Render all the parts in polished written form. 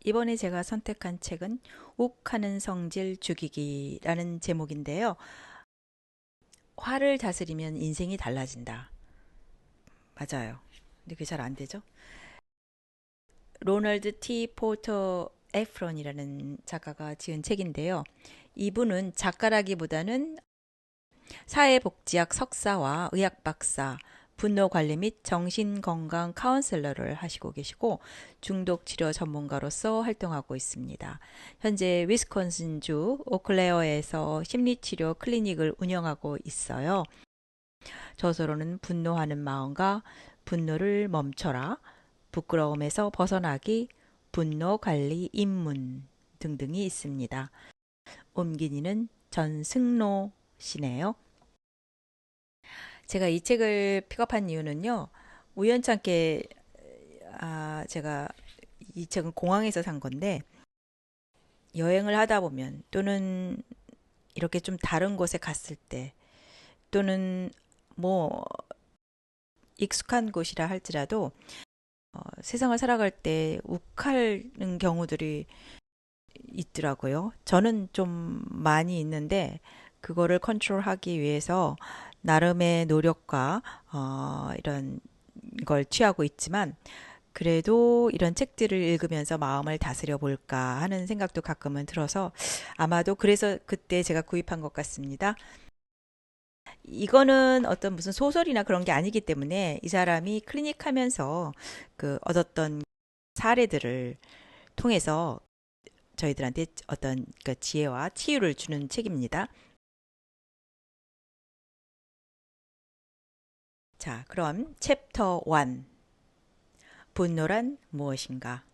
이번에 제가 선택한 책은 욱하는 성질 죽이기라는 제목인데요. 화를 다스리면 인생이 달라진다. 맞아요. 근데 그게 잘 안 되죠? 로널드 T. 포터 에프런이라는 작가가 지은 책인데요. 이분은 작가라기보다는 사회복지학 석사와 의학 박사, 분노 관리 및 정신건강 카운셀러를 하시고 계시고 중독 치료 전문가로서 활동하고 있습니다. 현재 위스콘신주 오클레어에서 심리치료 클리닉을 운영하고 있어요. 저서로는 분노하는 마음과 분노를 멈춰라, 부끄러움에서 벗어나기, 분노 관리 입문 등등이 있습니다. 옮긴이는 전승로 씨네요. 제가 이 책을 픽업한 이유는요. 우연찮게 제가 이 책은 공항에서 산 건데 여행을 하다 보면 또는 이렇게 좀 다른 곳에 갔을 때 또는 뭐 익숙한 곳이라 할지라도 세상을 살아갈 때 욱하는 경우들이 있더라고요. 저는 좀 많이 있는데 그거를 컨트롤하기 위해서 나름의 노력과 이런 걸 취하고 있지만 그래도 이런 책들을 읽으면서 마음을 다스려 볼까 하는 생각도 가끔은 들어서 아마도 그래서 그때 제가 구입한 것 같습니다. 이거는 어떤 무슨 소설이나 그런 게 아니기 때문에 이 사람이 클리닉 하면서 그 얻었던 사례들을 통해서 저희들한테 어떤 그 지혜와 치유를 주는 책입니다. 자, 그럼 챕터 1. 분노란 무엇인가?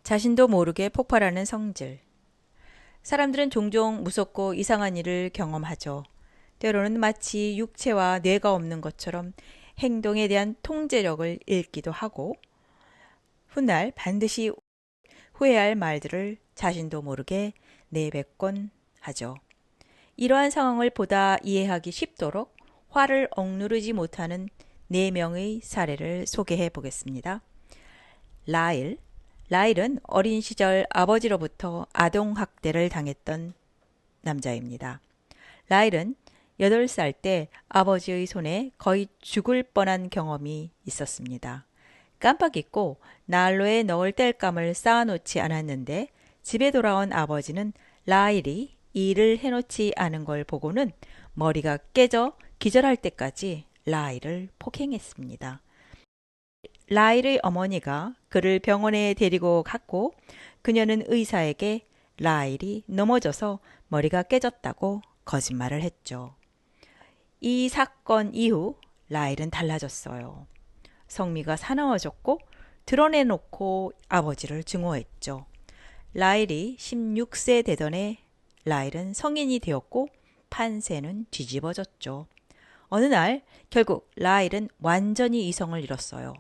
자신도 모르게 폭발하는 성질. 사람들은 종종 무섭고 이상한 일을 경험하죠. 때로는 마치 육체와 뇌가 없는 것처럼 행동에 대한 통제력을 잃기도 하고, 훗날 반드시 후회할 말들을 자신도 모르게 내뱉곤 하죠. 이러한 상황을 보다 이해하기 쉽도록 화를 억누르지 못하는 4명의 사례를 소개해 보겠습니다. 라일. 라일은 어린 시절 아버지로부터 아동학대를 당했던 남자입니다. 라일은 8살 때 아버지의 손에 거의 죽을 뻔한 경험이 있었습니다. 깜빡 잊고 난로에 넣을 땔감을 쌓아놓지 않았는데 집에 돌아온 아버지는 라일이 일을 해놓지 않은 걸 보고는 머리가 깨져 기절할 때까지 라일을 폭행했습니다. 라일의 어머니가 그를 병원에 데리고 갔고 그녀는 의사에게 라일이 넘어져서 머리가 깨졌다고 거짓말을 했죠. 이 사건 이후 라일은 달라졌어요. 성미가 사나워졌고 드러내놓고 아버지를 증오했죠. 라일이 16세 되던 해 라일은 성인이 되었고 판세는 뒤집어졌죠. 어느 날 결국 라일은 완전히 이성을 잃었어요.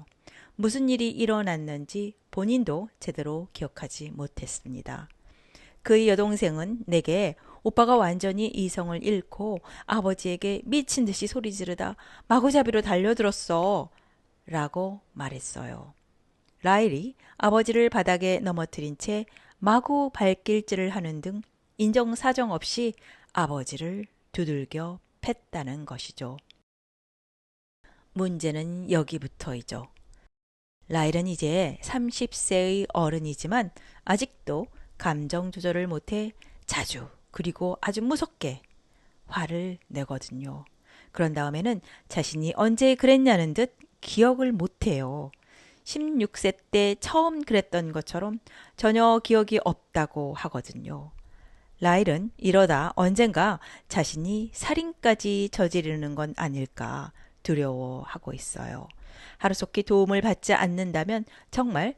무슨 일이 일어났는지 본인도 제대로 기억하지 못했습니다. 그의 여동생은 내게 오빠가 완전히 이성을 잃고 아버지에게 미친 듯이 소리 지르다 마구잡이로 달려들었어 라고 말했어요. 라일이 아버지를 바닥에 넘어뜨린 채 마구 발길질을 하는 등 인정사정 없이 아버지를 두들겨 팼다는 것이죠. 문제는 여기부터이죠. 라일은 이제 30세의 어른이지만 아직도 감정 조절을 못해 자주 그리고 아주 무섭게 화를 내거든요. 그런 다음에는 자신이 언제 그랬냐는 듯 기억을 못해요. 16세 때 처음 그랬던 것처럼 전혀 기억이 없다고 하거든요. 라일은 이러다 언젠가 자신이 살인까지 저지르는 건 아닐까 두려워하고 있어요. 하루속히 도움을 받지 않는다면 정말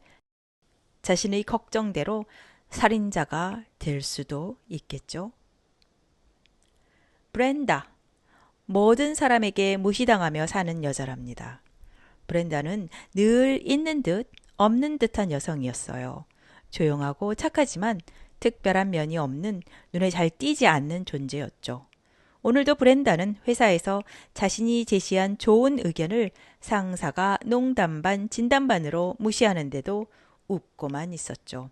자신의 걱정대로 살인자가 될 수도 있겠죠. 브렌다. 모든 사람에게 무시당하며 사는 여자랍니다. 브렌다는 늘 있는 듯 없는 듯한 여성이었어요. 조용하고 착하지만 특별한 면이 없는 눈에 잘 띄지 않는 존재였죠. 오늘도 브렌다는 회사에서 자신이 제시한 좋은 의견을 상사가 농담 반 진담 반으로 무시하는데도 웃고만 있었죠.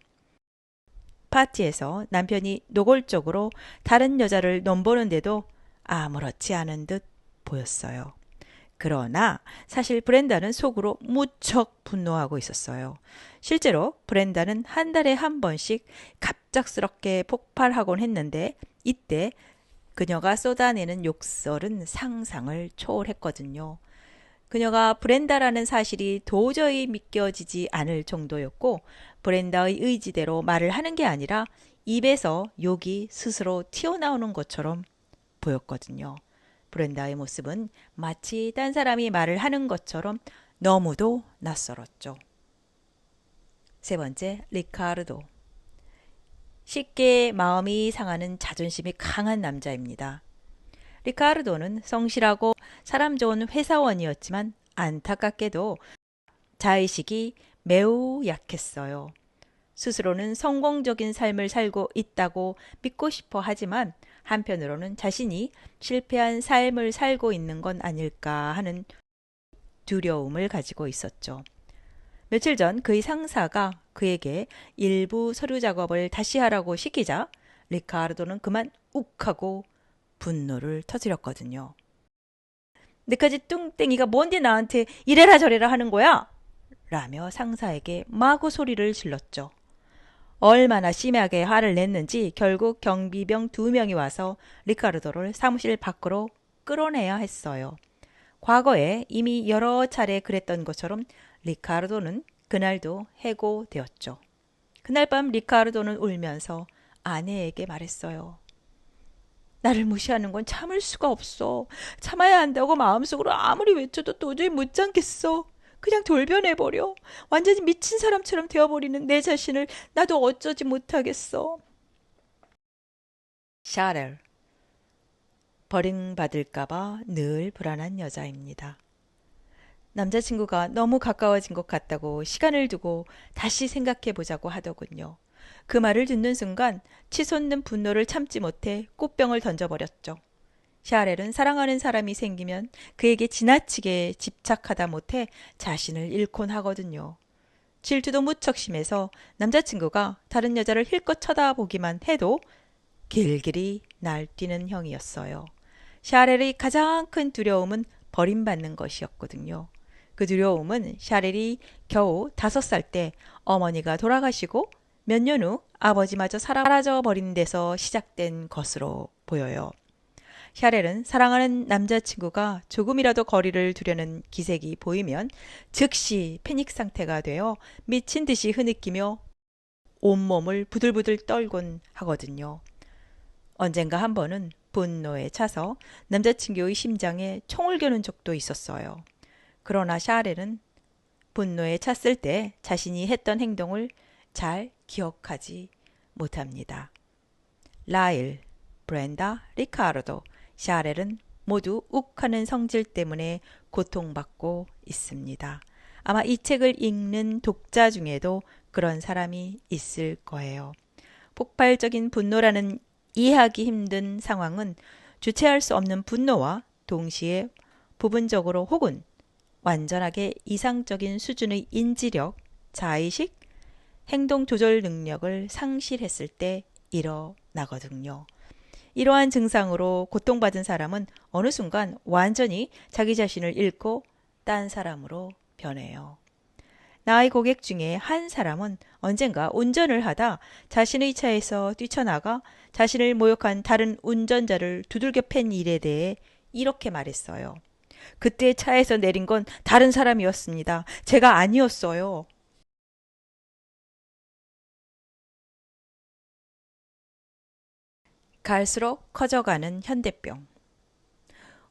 파티에서 남편이 노골적으로 다른 여자를 넘보는데도 아무렇지 않은 듯 보였어요. 그러나 사실 브렌다는 속으로 무척 분노하고 있었어요. 실제로 브렌다는 한 달에 한 번씩 갑작스럽게 폭발하곤 했는데 이때 그녀가 쏟아내는 욕설은 상상을 초월했거든요. 그녀가 브렌다라는 사실이 도저히 믿겨지지 않을 정도였고 브렌다의 의지대로 말을 하는 게 아니라 입에서 욕이 스스로 튀어나오는 것처럼 보였거든요. 브렌다의 모습은 마치 딴 사람이 말을 하는 것처럼 너무도 낯설었죠. 세 번째, 리카르도. 쉽게 마음이 상하는 자존심이 강한 남자입니다. 리카르도는 성실하고 사람 좋은 회사원이었지만 안타깝게도 자의식이 매우 약했어요. 스스로는 성공적인 삶을 살고 있다고 믿고 싶어 하지만 한편으로는 자신이 실패한 삶을 살고 있는 건 아닐까 하는 두려움을 가지고 있었죠. 며칠 전 그의 상사가 그에게 일부 서류 작업을 다시 하라고 시키자 리카르도는 그만 욱하고 분노를 터뜨렸거든요. 너까지 뚱땡이가 뭔데 나한테 이래라 저래라 하는 거야? 라며 상사에게 마구 소리를 질렀죠. 얼마나 심하게 화를 냈는지 결국 경비병 2명이 와서 리카르도를 사무실 밖으로 끌어내야 했어요. 과거에 이미 여러 차례 그랬던 것처럼 리카르도는 그날도 해고되었죠. 그날 밤 리카르도는 울면서 아내에게 말했어요. 나를 무시하는 건 참을 수가 없어. 참아야 한다고 마음속으로 아무리 외쳐도 도저히 못 참겠어. 그냥 돌변해버려. 완전히 미친 사람처럼 되어버리는 내 자신을 나도 어쩌지 못하겠어. 샤렐. 버림받을까봐 늘 불안한 여자입니다. 남자친구가 너무 가까워진 것 같다고 시간을 두고 다시 생각해보자고 하더군요. 그 말을 듣는 순간 치솟는 분노를 참지 못해 꽃병을 던져버렸죠. 샤렐은 사랑하는 사람이 생기면 그에게 지나치게 집착하다 못해 자신을 잃곤 하거든요. 질투도 무척 심해서 남자친구가 다른 여자를 힐끗 쳐다보기만 해도 길길이 날뛰는 형이었어요. 샤렐의 가장 큰 두려움은 버림받는 것이었거든요. 그 두려움은 샤렐이 겨우 5살 때 어머니가 돌아가시고 몇 년 후 아버지마저 사라져 버린 데서 시작된 것으로 보여요. 샤렐은 사랑하는 남자친구가 조금이라도 거리를 두려는 기색이 보이면 즉시 패닉 상태가 되어 미친 듯이 흐느끼며 온몸을 부들부들 떨곤 하거든요. 언젠가 한 번은 분노에 차서 남자친구의 심장에 총을 겨눈 적도 있었어요. 그러나 샤렐은 분노에 찼을 때 자신이 했던 행동을 잘 기억하지 못합니다. 라일, 브렌다, 리카르도, 샤렐은 모두 욱하는 성질 때문에 고통받고 있습니다. 아마 이 책을 읽는 독자 중에도 그런 사람이 있을 거예요. 폭발적인 분노라는 이해하기 힘든 상황은 주체할 수 없는 분노와 동시에 부분적으로 혹은 완전하게 이상적인 수준의 인지력, 자의식, 행동 조절 능력을 상실했을 때 일어나거든요. 이러한 증상으로 고통받은 사람은 어느 순간 완전히 자기 자신을 잃고 딴 사람으로 변해요. 나의 고객 중에 한 사람은 언젠가 운전을 하다 자신의 차에서 뛰쳐나가 자신을 모욕한 다른 운전자를 두들겨 팬 일에 대해 이렇게 말했어요. 그때 차에서 내린 건 다른 사람이었습니다. 제가 아니었어요. 갈수록 커져가는 현대병.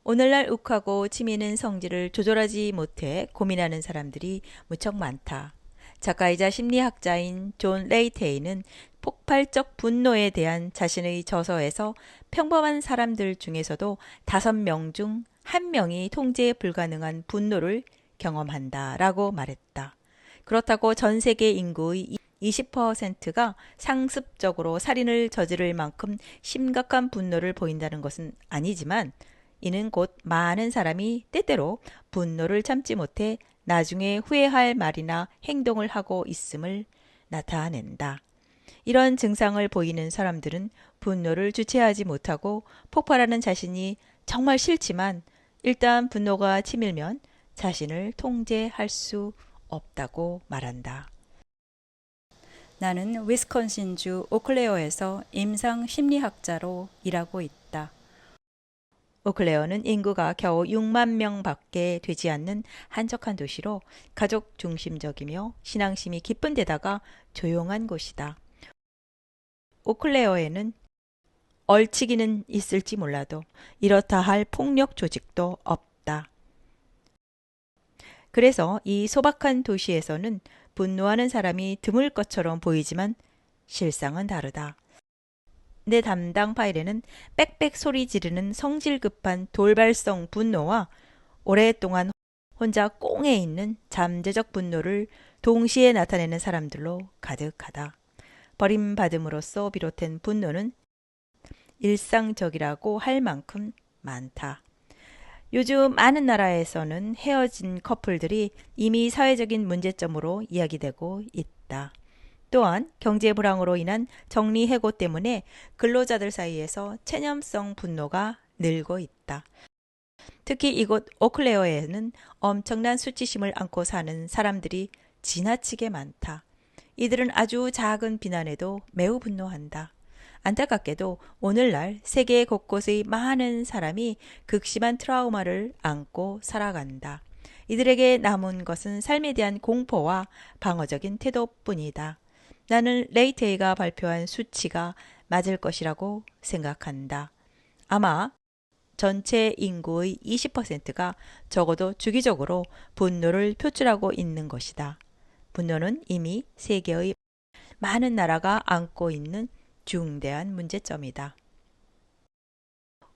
오늘날 욱하고 치미는 성질을 조절하지 못해 고민하는 사람들이 무척 많다. 작가이자 심리학자인 존 레이테이는 폭발적 분노에 대한 자신의 저서에서 평범한 사람들 중에서도 5명 중 1명이 통제 불가능한 분노를 경험한다라고 말했다. 그렇다고 전 세계 인구의 20%가 상습적으로 살인을 저지를 만큼 심각한 분노를 보인다는 것은 아니지만 이는 곧 많은 사람이 때때로 분노를 참지 못해 나중에 후회할 말이나 행동을 하고 있음을 나타낸다. 이런 증상을 보이는 사람들은 분노를 주체하지 못하고 폭발하는 자신이 정말 싫지만 일단 분노가 치밀면 자신을 통제할 수 없다고 말한다. 나는 위스콘신주 오클레어에서 임상심리학자로 일하고 있다. 오클레어는 인구가 겨우 6만 명밖에 되지 않는 한적한 도시로 가족 중심적이며 신앙심이 깊은 데다가 조용한 곳이다. 오클레어에는 얼치기는 있을지 몰라도 이렇다 할 폭력 조직도 없다. 그래서 이 소박한 도시에서는 분노하는 사람이 드물 것처럼 보이지만 실상은 다르다. 내 담당 파일에는 빽빽 소리 지르는 성질 급한 돌발성 분노와 오랫동안 혼자 꽁에 있는 잠재적 분노를 동시에 나타내는 사람들로 가득하다. 버림받음으로써 비롯된 분노는 일상적이라고 할 만큼 많다. 요즘 많은 나라에서는 헤어진 커플들이 이미 사회적인 문제점으로 이야기되고 있다. 또한 경제 불황으로 인한 정리해고 때문에 근로자들 사이에서 체념성 분노가 늘고 있다. 특히 이곳 오클레어에는 엄청난 수치심을 안고 사는 사람들이 지나치게 많다. 이들은 아주 작은 비난에도 매우 분노한다. 안타깝게도 오늘날 세계 곳곳의 많은 사람이 극심한 트라우마를 안고 살아간다. 이들에게 남은 것은 삶에 대한 공포와 방어적인 태도뿐이다. 나는 레이테이가 발표한 수치가 맞을 것이라고 생각한다. 아마 전체 인구의 20%가 적어도 주기적으로 분노를 표출하고 있는 것이다. 분노는 이미 세계의 많은 나라가 안고 있는 중대한 문제점이다.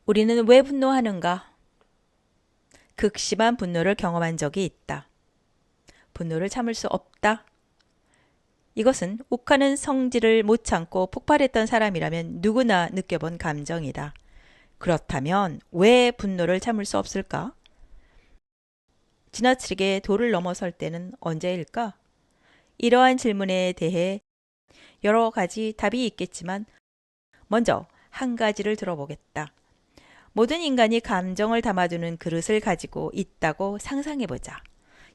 우리는 왜 분노하는가? 극심한 분노를 경험한 적이 있다. 분노를 참을 수 없다. 이것은 욱하는 성질을 못 참고 폭발했던 사람이라면 누구나 느껴본 감정이다. 그렇다면 왜 분노를 참을 수 없을까? 지나치게 도를 넘어설 때는 언제일까? 이러한 질문에 대해 여러 가지 답이 있겠지만 먼저 한 가지를 들어보겠다. 모든 인간이 감정을 담아두는 그릇을 가지고 있다고 상상해보자.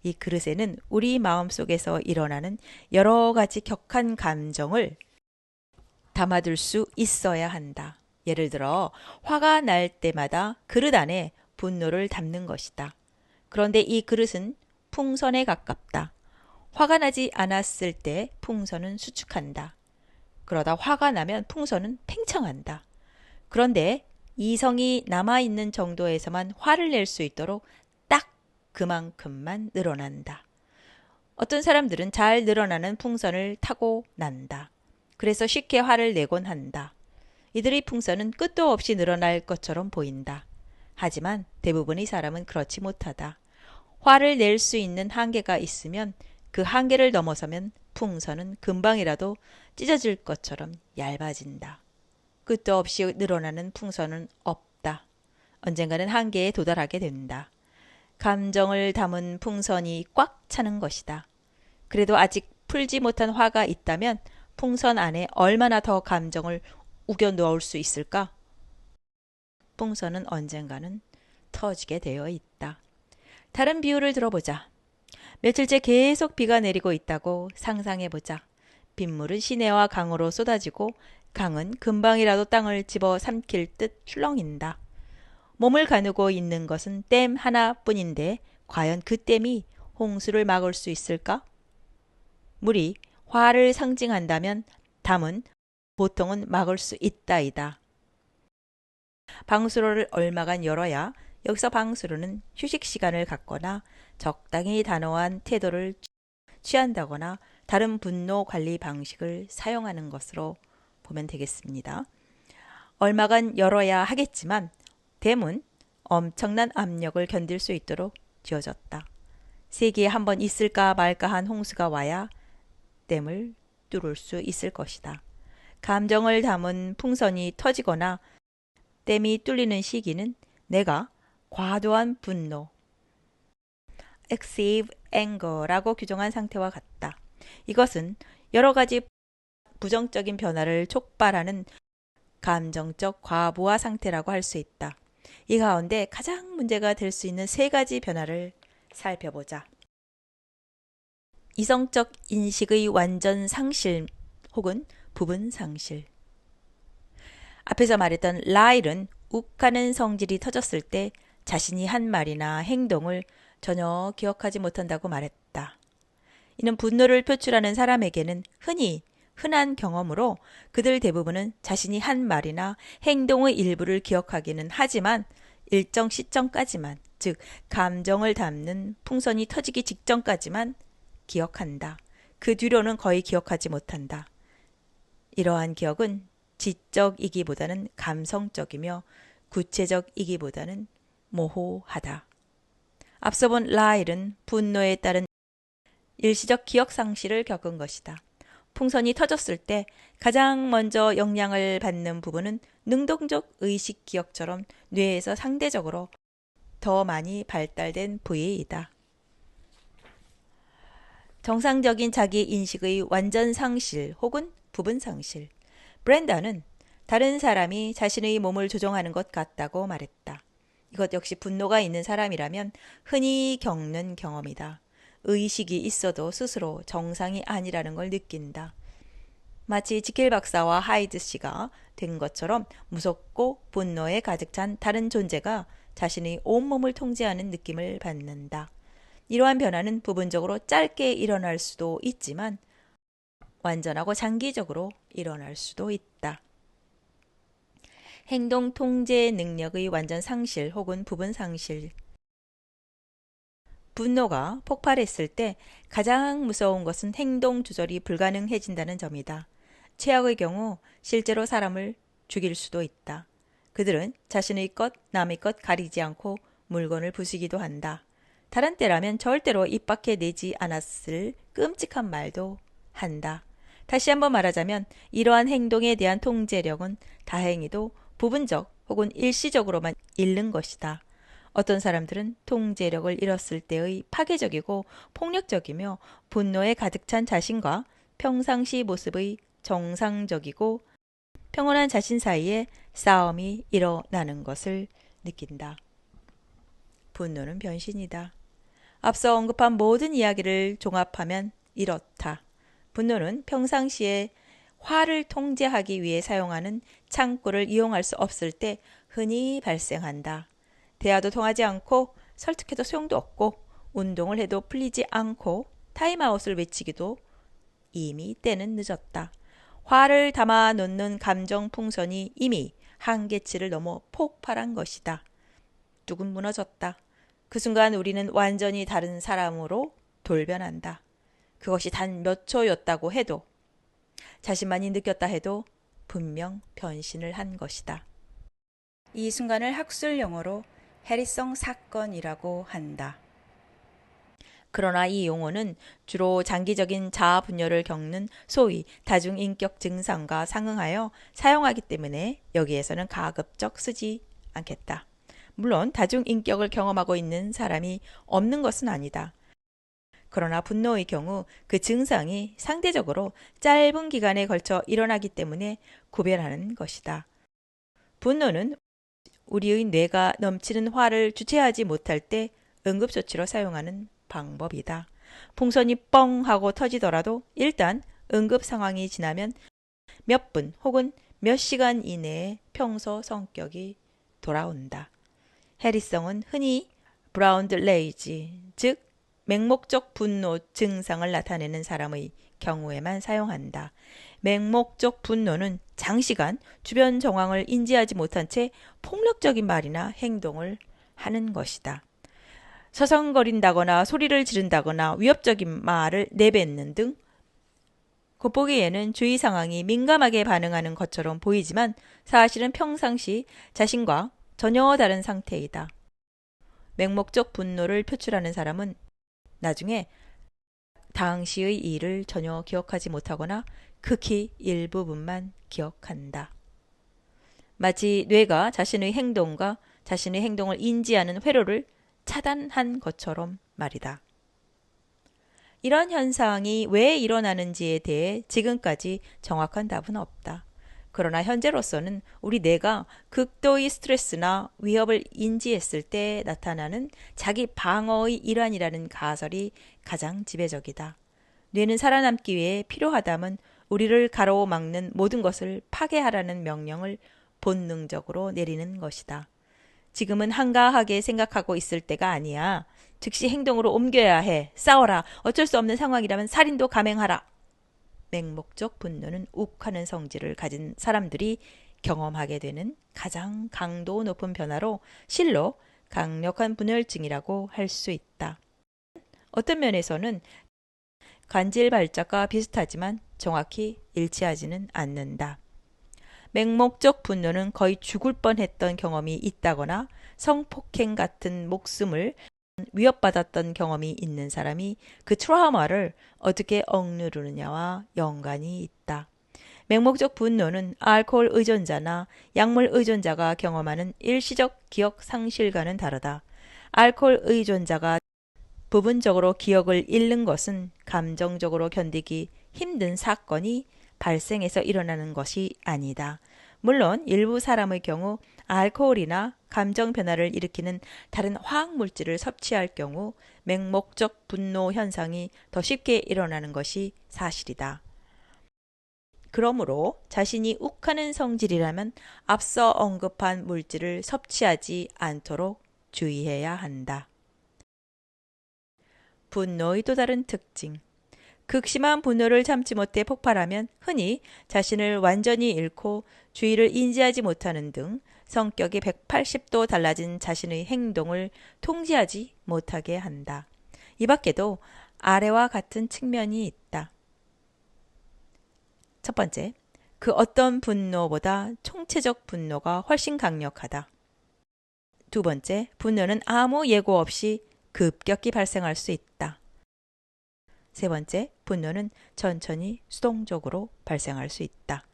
이 그릇에는 우리 마음속에서 일어나는 여러 가지 격한 감정을 담아둘 수 있어야 한다. 예를 들어 화가 날 때마다 그릇 안에 분노를 담는 것이다. 그런데 이 그릇은 풍선에 가깝다. 화가 나지 않았을 때 풍선은 수축한다. 그러다 화가 나면 풍선은 팽창한다. 그런데 이성이 남아있는 정도에서만 화를 낼 수 있도록 딱 그만큼만 늘어난다. 어떤 사람들은 잘 늘어나는 풍선을 타고 난다. 그래서 쉽게 화를 내곤 한다. 이들의 풍선은 끝도 없이 늘어날 것처럼 보인다. 하지만 대부분의 사람은 그렇지 못하다. 화를 낼 수 있는 한계가 있으면 그 한계를 넘어서면 풍선은 금방이라도 찢어질 것처럼 얇아진다. 끝도 없이 늘어나는 풍선은 없다. 언젠가는 한계에 도달하게 된다. 감정을 담은 풍선이 꽉 차는 것이다. 그래도 아직 풀지 못한 화가 있다면 풍선 안에 얼마나 더 감정을 우겨 넣을 수 있을까? 풍선은 언젠가는 터지게 되어 있다. 다른 비유를 들어보자. 며칠째 계속 비가 내리고 있다고 상상해보자. 빗물은 시내와 강으로 쏟아지고 강은 금방이라도 땅을 집어 삼킬 듯 출렁인다. 몸을 가누고 있는 것은 댐 하나뿐인데 과연 그 댐이 홍수를 막을 수 있을까? 물이 화를 상징한다면 담은 보통은 막을 수 있다이다. 방수로를 얼마간 열어야 여기서 방수로는 휴식 시간을 갖거나 적당히 단호한 태도를 취한다거나 다른 분노 관리 방식을 사용하는 것으로 보면 되겠습니다. 얼마간 열어야 하겠지만 댐은 엄청난 압력을 견딜 수 있도록 지어졌다. 세기에 한 번 있을까 말까 한 홍수가 와야 댐을 뚫을 수 있을 것이다. 감정을 담은 풍선이 터지거나 댐이 뚫리는 시기는 내가 과도한 분노, excessive anger라고 규정한 상태와 같다. 이것은 여러 가지 부정적인 변화를 촉발하는 감정적 과부하 상태라고 할 수 있다. 이 가운데 가장 문제가 될 수 있는 세 가지 변화를 살펴보자. 이성적 인식의 완전 상실 혹은 부분 상실. 앞에서 말했던 라일은 욱하는 성질이 터졌을 때 자신이 한 말이나 행동을 전혀 기억하지 못한다고 말했다. 이는 분노를 표출하는 사람에게는 흔한 경험으로 그들 대부분은 자신이 한 말이나 행동의 일부를 기억하기는 하지만 일정 시점까지만, 즉 감정을 담는 풍선이 터지기 직전까지만 기억한다. 그 뒤로는 거의 기억하지 못한다. 이러한 기억은 지적이기보다는 감성적이며 구체적이기보다는 모호하다. 앞서 본 라일은 분노에 따른 일시적 기억 상실을 겪은 것이다. 풍선이 터졌을 때 가장 먼저 영향을 받는 부분은 능동적 의식 기억처럼 뇌에서 상대적으로 더 많이 발달된 부위이다. 정상적인 자기 인식의 완전 상실 혹은 부분 상실. 브렌다는 다른 사람이 자신의 몸을 조종하는 것 같다고 말했다. 이것 역시 분노가 있는 사람이라면 흔히 겪는 경험이다. 의식이 있어도 스스로 정상이 아니라는 걸 느낀다. 마치 지킬 박사와 하이드 씨가 된 것처럼 무섭고 분노에 가득 찬 다른 존재가 자신의 온몸을 통제하는 느낌을 받는다. 이러한 변화는 부분적으로 짧게 일어날 수도 있지만 완전하고 장기적으로 일어날 수도 있다. 행동 통제 능력의 완전 상실 혹은 부분 상실. 분노가 폭발했을 때 가장 무서운 것은 행동 조절이 불가능해진다는 점이다. 최악의 경우 실제로 사람을 죽일 수도 있다. 그들은 자신의 것, 남의 것 가리지 않고 물건을 부수기도 한다. 다른 때라면 절대로 입 밖에 내지 않았을 끔찍한 말도 한다. 다시 한번 말하자면 이러한 행동에 대한 통제력은 다행히도 부분적 혹은 일시적으로만 잃는 것이다. 어떤 사람들은 통제력을 잃었을 때의 파괴적이고 폭력적이며 분노에 가득 찬 자신과 평상시 모습의 정상적이고 평온한 자신 사이에 싸움이 일어나는 것을 느낀다. 분노는 변신이다. 앞서 언급한 모든 이야기를 종합하면 이렇다. 분노는 평상시에 화를 통제하기 위해 사용하는 창구를 이용할 수 없을 때 흔히 발생한다. 대화도 통하지 않고 설득해도 소용도 없고 운동을 해도 풀리지 않고 타임아웃을 외치기도 이미 때는 늦었다. 화를 담아 놓는 감정 풍선이 이미 한계치를 넘어 폭발한 것이다. 뚝은 무너졌다. 그 순간 우리는 완전히 다른 사람으로 돌변한다. 그것이 단 몇 초였다고 해도 자신만이 느꼈다 해도 분명 변신을 한 것이다. 이 순간을 학술 용어로 해리성 사건이라고 한다. 그러나 이 용어는 주로 장기적인 자아 분열을 겪는 소위 다중인격 증상과 상응하여 사용하기 때문에 여기에서는 가급적 쓰지 않겠다. 물론 다중인격을 경험하고 있는 사람이 없는 것은 아니다. 그러나 분노의 경우 그 증상이 상대적으로 짧은 기간에 걸쳐 일어나기 때문에 구별하는 것이다. 분노는 우리의 뇌가 넘치는 화를 주체하지 못할 때 응급조치로 사용하는 방법이다. 풍선이 뻥 하고 터지더라도 일단 응급 상황이 지나면 몇 분 혹은 몇 시간 이내에 평소 성격이 돌아온다. 해리성은 흔히 브라운드 레이지, 즉 맹목적 분노 증상을 나타내는 사람의 경우에만 사용한다. 맹목적 분노는 장시간 주변 정황을 인지하지 못한 채 폭력적인 말이나 행동을 하는 것이다. 서성거린다거나 소리를 지른다거나 위협적인 말을 내뱉는 등 겉보기에는 주위 상황이 민감하게 반응하는 것처럼 보이지만 사실은 평상시 자신과 전혀 다른 상태이다. 맹목적 분노를 표출하는 사람은 나중에 당시의 일을 전혀 기억하지 못하거나 극히 일부분만 기억한다. 마치 뇌가 자신의 행동과 자신의 행동을 인지하는 회로를 차단한 것처럼 말이다. 이런 현상이 왜 일어나는지에 대해 지금까지 정확한 답은 없다. 그러나 현재로서는 우리 뇌가 극도의 스트레스나 위협을 인지했을 때 나타나는 자기 방어의 일환이라는 가설이 가장 지배적이다. 뇌는 살아남기 위해 필요하다면 우리를 가로막는 모든 것을 파괴하라는 명령을 본능적으로 내리는 것이다. 지금은 한가하게 생각하고 있을 때가 아니야. 즉시 행동으로 옮겨야 해. 싸워라. 어쩔 수 없는 상황이라면 살인도 감행하라. 맹목적 분노는 욱하는 성질을 가진 사람들이 경험하게 되는 가장 강도 높은 변화로 실로 강력한 분열증이라고 할 수 있다. 어떤 면에서는 간질 발작과 비슷하지만 정확히 일치하지는 않는다. 맹목적 분노는 거의 죽을 뻔했던 경험이 있다거나 성폭행 같은 목숨을 위협받았던 경험이 있는 사람이 그 트라우마를 어떻게 억누르느냐와 연관이 있다. 맹목적 분노는 알코올 의존자나 약물 의존자가 경험하는 일시적 기억 상실과는 다르다. 알코올 의존자가 부분적으로 기억을 잃는 것은 감정적으로 견디기 힘든 사건이 발생해서 일어나는 것이 아니다. 물론 일부 사람의 경우 알코올이나 감정 변화를 일으키는 다른 화학물질을 섭취할 경우 맹목적 분노 현상이 더 쉽게 일어나는 것이 사실이다. 그러므로 자신이 욱하는 성질이라면 앞서 언급한 물질을 섭취하지 않도록 주의해야 한다. 분노의 또 다른 특징. 극심한 분노를 참지 못해 폭발하면 흔히 자신을 완전히 잃고 주의를 인지하지 못하는 등 성격이 180도 달라진 자신의 행동을 통제하지 못하게 한다. 이 밖에도 아래와 같은 측면이 있다. 첫 번째, 그 어떤 분노보다 총체적 분노가 훨씬 강력하다. 두 번째, 분노는 아무 예고 없이 급격히 발생할 수 있다. 세 번째, 분노는 천천히 수동적으로 발생할 수 있다.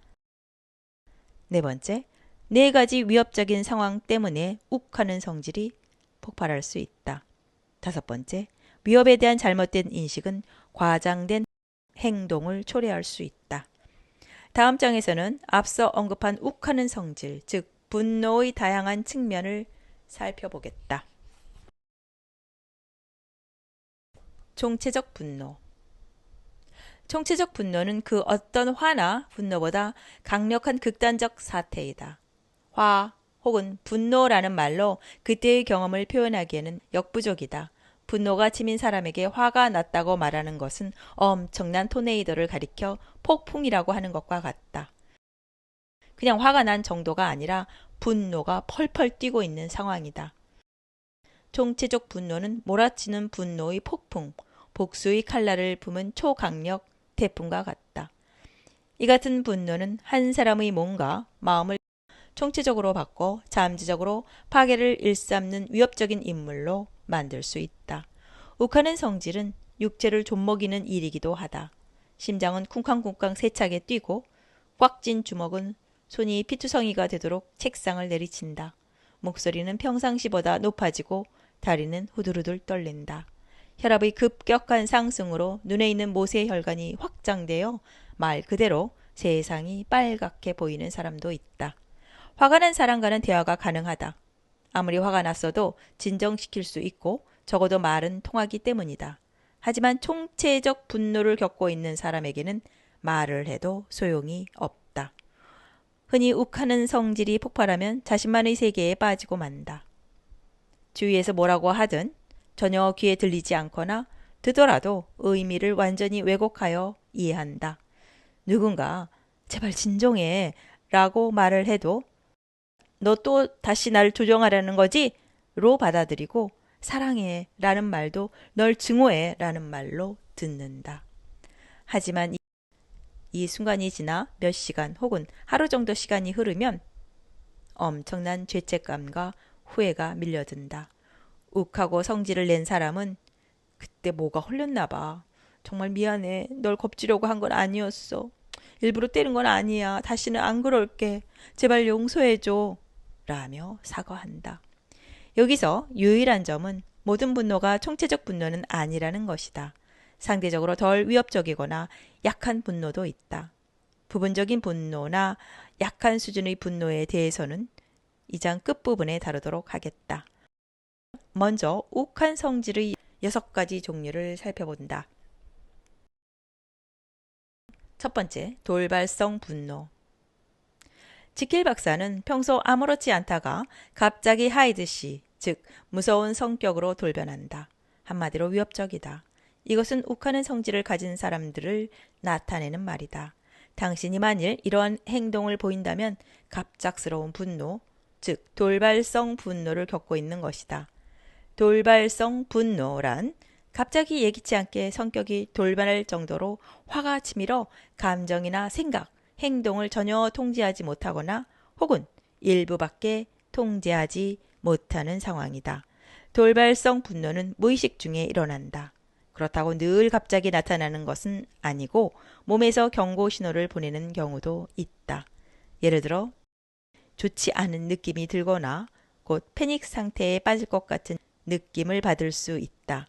네 번째, 네 가지 위협적인 상황 때문에 욱하는 성질이 폭발할 수 있다. 다섯 번째, 위협에 대한 잘못된 인식은 과장된 행동을 초래할 수 있다. 다음 장에서는 앞서 언급한 욱하는 성질, 즉 분노의 다양한 측면을 살펴보겠다. 총체적 분노. 총체적 분노는 그 어떤 화나 분노보다 강력한 극단적 사태이다. 화 혹은 분노라는 말로 그때의 경험을 표현하기에는 역부족이다. 분노가 치민 사람에게 화가 났다고 말하는 것은 엄청난 토네이도를 가리켜 폭풍이라고 하는 것과 같다. 그냥 화가 난 정도가 아니라 분노가 펄펄 뛰고 있는 상황이다. 총체적 분노는 몰아치는 분노의 폭풍, 복수의 칼날을 품은 초강력 태풍과 같다. 이 같은 분노는 한 사람의 몸과 마음을 총체적으로 바꿔 잠재적으로 파괴를 일삼는 위협적인 인물로 만들 수 있다. 욱하는 성질은 육체를 좀먹이는 일이기도 하다. 심장은 쿵쾅쿵쾅 세차게 뛰고 꽉 쥔 주먹은 손이 피투성이가 되도록 책상을 내리친다. 목소리는 평상시보다 높아지고 다리는 후들후들 떨린다. 혈압의 급격한 상승으로 눈에 있는 모세혈관이 확장되어 말 그대로 세상이 빨갛게 보이는 사람도 있다. 화가 난 사람과는 대화가 가능하다. 아무리 화가 났어도 진정시킬 수 있고 적어도 말은 통하기 때문이다. 하지만 총체적 분노를 겪고 있는 사람에게는 말을 해도 소용이 없다. 흔히 욱하는 성질이 폭발하면 자신만의 세계에 빠지고 만다. 주위에서 뭐라고 하든 전혀 귀에 들리지 않거나 듣더라도 의미를 완전히 왜곡하여 이해한다. 누군가 제발 진정해 라고 말을 해도 너 또 다시 날 조종하려는 거지? 로 받아들이고 사랑해 라는 말도 널 증오해 라는 말로 듣는다. 하지만 이 순간이 지나 몇 시간 혹은 하루 정도 시간이 흐르면 엄청난 죄책감과 후회가 밀려든다. 욱하고 성질을 낸 사람은 그때 뭐가 홀렸나 봐. 정말 미안해. 널 겁주려고 한 건 아니었어. 일부러 때린 건 아니야. 다시는 안 그럴게. 제발 용서해줘. 라며 사과한다. 여기서 유일한 점은 모든 분노가 총체적 분노는 아니라는 것이다. 상대적으로 덜 위협적이거나 약한 분노도 있다. 부분적인 분노나 약한 수준의 분노에 대해서는 이 장 끝부분에 다루도록 하겠다. 먼저 욱한 성질의 6가지 종류를 살펴본다. 첫 번째, 돌발성 분노. 지킬 박사는 평소 아무렇지 않다가 갑자기 하이드시, 즉 무서운 성격으로 돌변한다. 한마디로 위협적이다. 이것은 욱하는 성질을 가진 사람들을 나타내는 말이다. 당신이 만일 이러한 행동을 보인다면 갑작스러운 분노, 즉 돌발성 분노를 겪고 있는 것이다. 돌발성 분노란 갑자기 예기치 않게 성격이 돌변할 정도로 화가 치밀어 감정이나 생각, 행동을 전혀 통제하지 못하거나 혹은 일부밖에 통제하지 못하는 상황이다. 돌발성 분노는 무의식 중에 일어난다. 그렇다고 늘 갑자기 나타나는 것은 아니고 몸에서 경고 신호를 보내는 경우도 있다. 예를 들어 좋지 않은 느낌이 들거나 곧 패닉 상태에 빠질 것 같은 느낌을 받을 수 있다.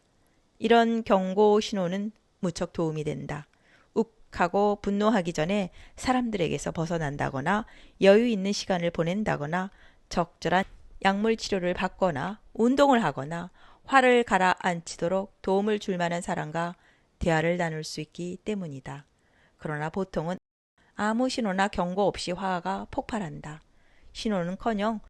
이런 경고 신호는 무척 도움이 된다. 욱하고 분노하기 전에 사람들에게서 벗어난다거나 여유 있는 시간을 보낸다거나 적절한 약물 치료를 받거나 운동을 하거나 화를 가라앉히도록 도움을 줄 만한 사람과 대화를 나눌 수 있기 때문이다. 그러나 보통은 아무 신호나 경고 없이 화가 폭발한다. 신호는커녕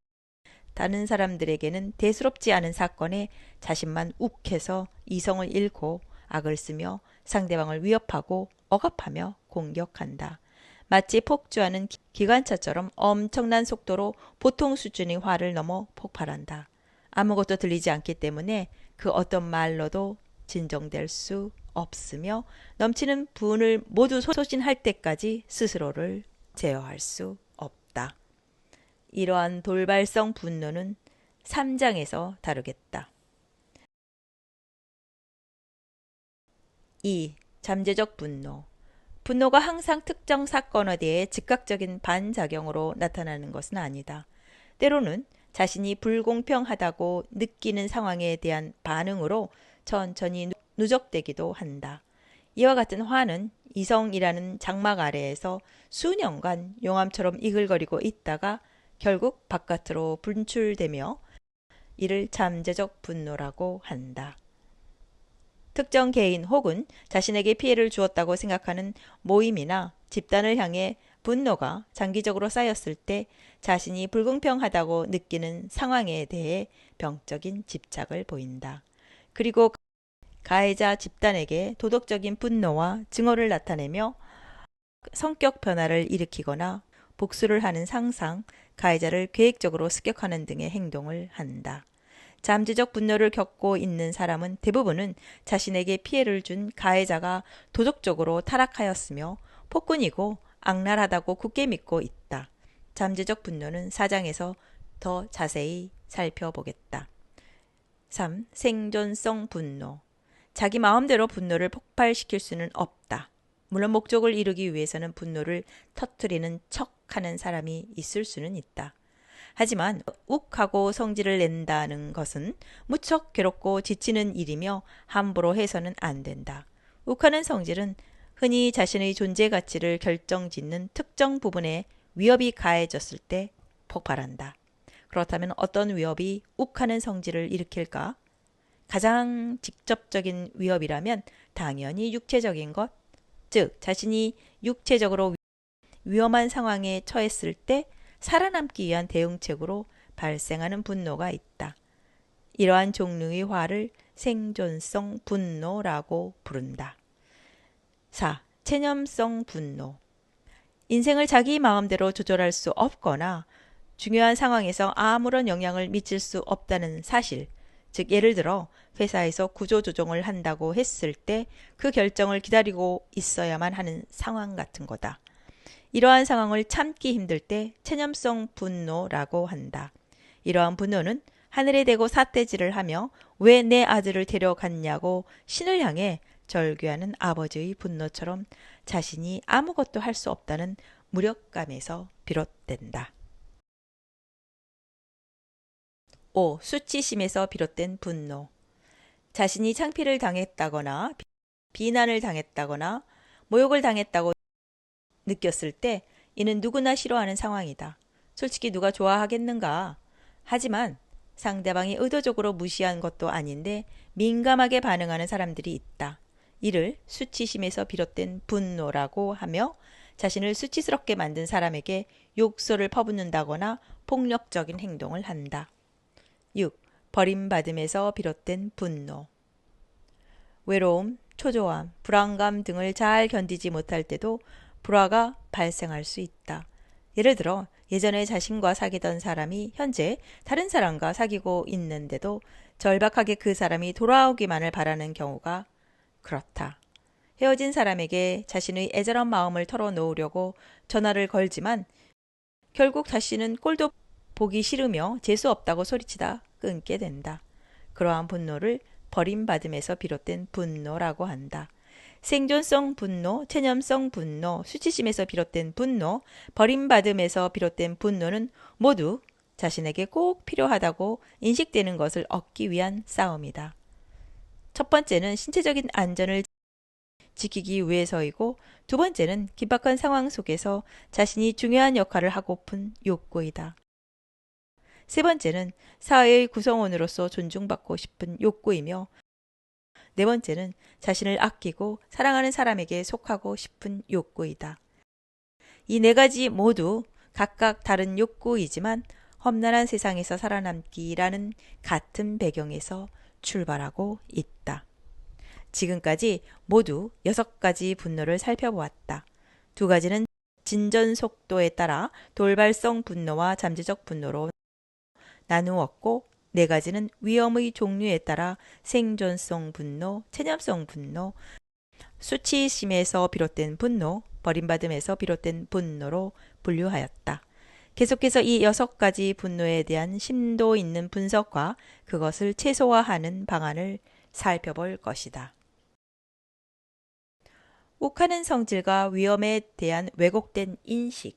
다른 사람들에게는 대수롭지 않은 사건에 자신만 욱해서 이성을 잃고 악을 쓰며 상대방을 위협하고 억압하며 공격한다. 마치 폭주하는 기관차처럼 엄청난 속도로 보통 수준의 화를 넘어 폭발한다. 아무것도 들리지 않기 때문에 그 어떤 말로도 진정될 수 없으며 넘치는 분을 모두 소진할 때까지 스스로를 제어할 수 없다. 이러한 돌발성 분노는 3장에서 다루겠다. 2. 잠재적 분노. 분노가 항상 특정 사건에 대해 즉각적인 반작용으로 나타나는 것은 아니다. 때로는 자신이 불공평하다고 느끼는 상황에 대한 반응으로 천천히 누적되기도 한다. 이와 같은 화는 이성이라는 장막 아래에서 수년간 용암처럼 이글거리고 있다가 결국 바깥으로 분출되며 이를 잠재적 분노라고 한다. 특정 개인 혹은 자신에게 피해를 주었다고 생각하는 모임이나 집단을 향해 분노가 장기적으로 쌓였을 때 자신이 불공평하다고 느끼는 상황에 대해 병적인 집착을 보인다. 그리고 가해자 집단에게 도덕적인 분노와 증오를 나타내며 성격 변화를 일으키거나 복수를 하는 상상, 가해자를 계획적으로 습격하는 등의 행동을 한다. 잠재적 분노를 겪고 있는 사람은 대부분은 자신에게 피해를 준 가해자가 도덕적으로 타락하였으며 폭군이고 악랄하다고 굳게 믿고 있다. 잠재적 분노는 4장에서 더 자세히 살펴보겠다. 3. 생존성 분노. 자기 마음대로 분노를 폭발시킬 수는 없다. 물론 목적을 이루기 위해서는 분노를 터뜨리는 척하는 사람이 있을 수는 있다. 하지만 욱하고 성질을 낸다는 것은 무척 괴롭고 지치는 일이며 함부로 해서는 안 된다. 욱하는 성질은 흔히 자신의 존재 가치를 결정짓는 특정 부분에 위협이 가해졌을 때 폭발한다. 그렇다면 어떤 위협이 욱하는 성질을 일으킬까? 가장 직접적인 위협이라면 당연히 육체적인 것, 즉 자신이 육체적으로 위험한 상황에 처했을 때 살아남기 위한 대응책으로 발생하는 분노가 있다. 이러한 종류의 화를 생존성 분노라고 부른다. 4. 체념성 분노. 인생을 자기 마음대로 조절할 수 없거나 중요한 상황에서 아무런 영향을 미칠 수 없다는 사실, 즉 예를 들어 회사에서 구조조정을 한다고 했을 때 그 결정을 기다리고 있어야만 하는 상황 같은 거다. 이러한 상황을 참기 힘들 때 체념성 분노라고 한다. 이러한 분노는 하늘에 대고 삿대질을 하며 왜 내 아들을 데려갔냐고 신을 향해 절규하는 아버지의 분노처럼 자신이 아무것도 할 수 없다는 무력감에서 비롯된다. 5. 수치심에서 비롯된 분노. 자신이 창피를 당했다거나 비난을 당했다거나 모욕을 당했다고 느꼈을 때 이는 누구나 싫어하는 상황이다. 솔직히 누가 좋아하겠는가? 하지만 상대방이 의도적으로 무시한 것도 아닌데 민감하게 반응하는 사람들이 있다. 이를 수치심에서 비롯된 분노라고 하며 자신을 수치스럽게 만든 사람에게 욕설을 퍼붓는다거나 폭력적인 행동을 한다. 6. 버림받음에서 비롯된 분노. 외로움, 초조함, 불안감 등을 잘 견디지 못할 때도 불화가 발생할 수 있다. 예를 들어 예전에 자신과 사귀던 사람이 현재 다른 사람과 사귀고 있는데도 절박하게 그 사람이 돌아오기만을 바라는 경우가 그렇다. 헤어진 사람에게 자신의 애절한 마음을 털어놓으려고 전화를 걸지만 결국 자신은 꼴도 보기 싫으며 재수 없다고 소리치다 끊게 된다. 그러한 분노를 버림받음에서 비롯된 분노라고 한다. 생존성 분노, 체념성 분노, 수치심에서 비롯된 분노, 버림받음에서 비롯된 분노는 모두 자신에게 꼭 필요하다고 인식되는 것을 얻기 위한 싸움이다. 첫 번째는 신체적인 안전을 지키기 위해서이고 두 번째는 긴박한 상황 속에서 자신이 중요한 역할을 하고픈 욕구이다. 세 번째는 사회의 구성원으로서 존중받고 싶은 욕구이며 네 번째는 자신을 아끼고 사랑하는 사람에게 속하고 싶은 욕구이다. 이 네 가지 모두 각각 다른 욕구이지만 험난한 세상에서 살아남기라는 같은 배경에서 출발하고 있다. 지금까지 모두 6가지 분노를 살펴보았다. 2가지는 진전 속도에 따라 돌발성 분노와 잠재적 분노로 나누었고 4가지는 위험의 종류에 따라 생존성 분노, 체념성 분노, 수치심에서 비롯된 분노, 버림받음에서 비롯된 분노로 분류하였다. 계속해서 이 6가지 분노에 대한 심도 있는 분석과 그것을 최소화하는 방안을 살펴볼 것이다. 욱하는 성질과 위험에 대한 왜곡된 인식.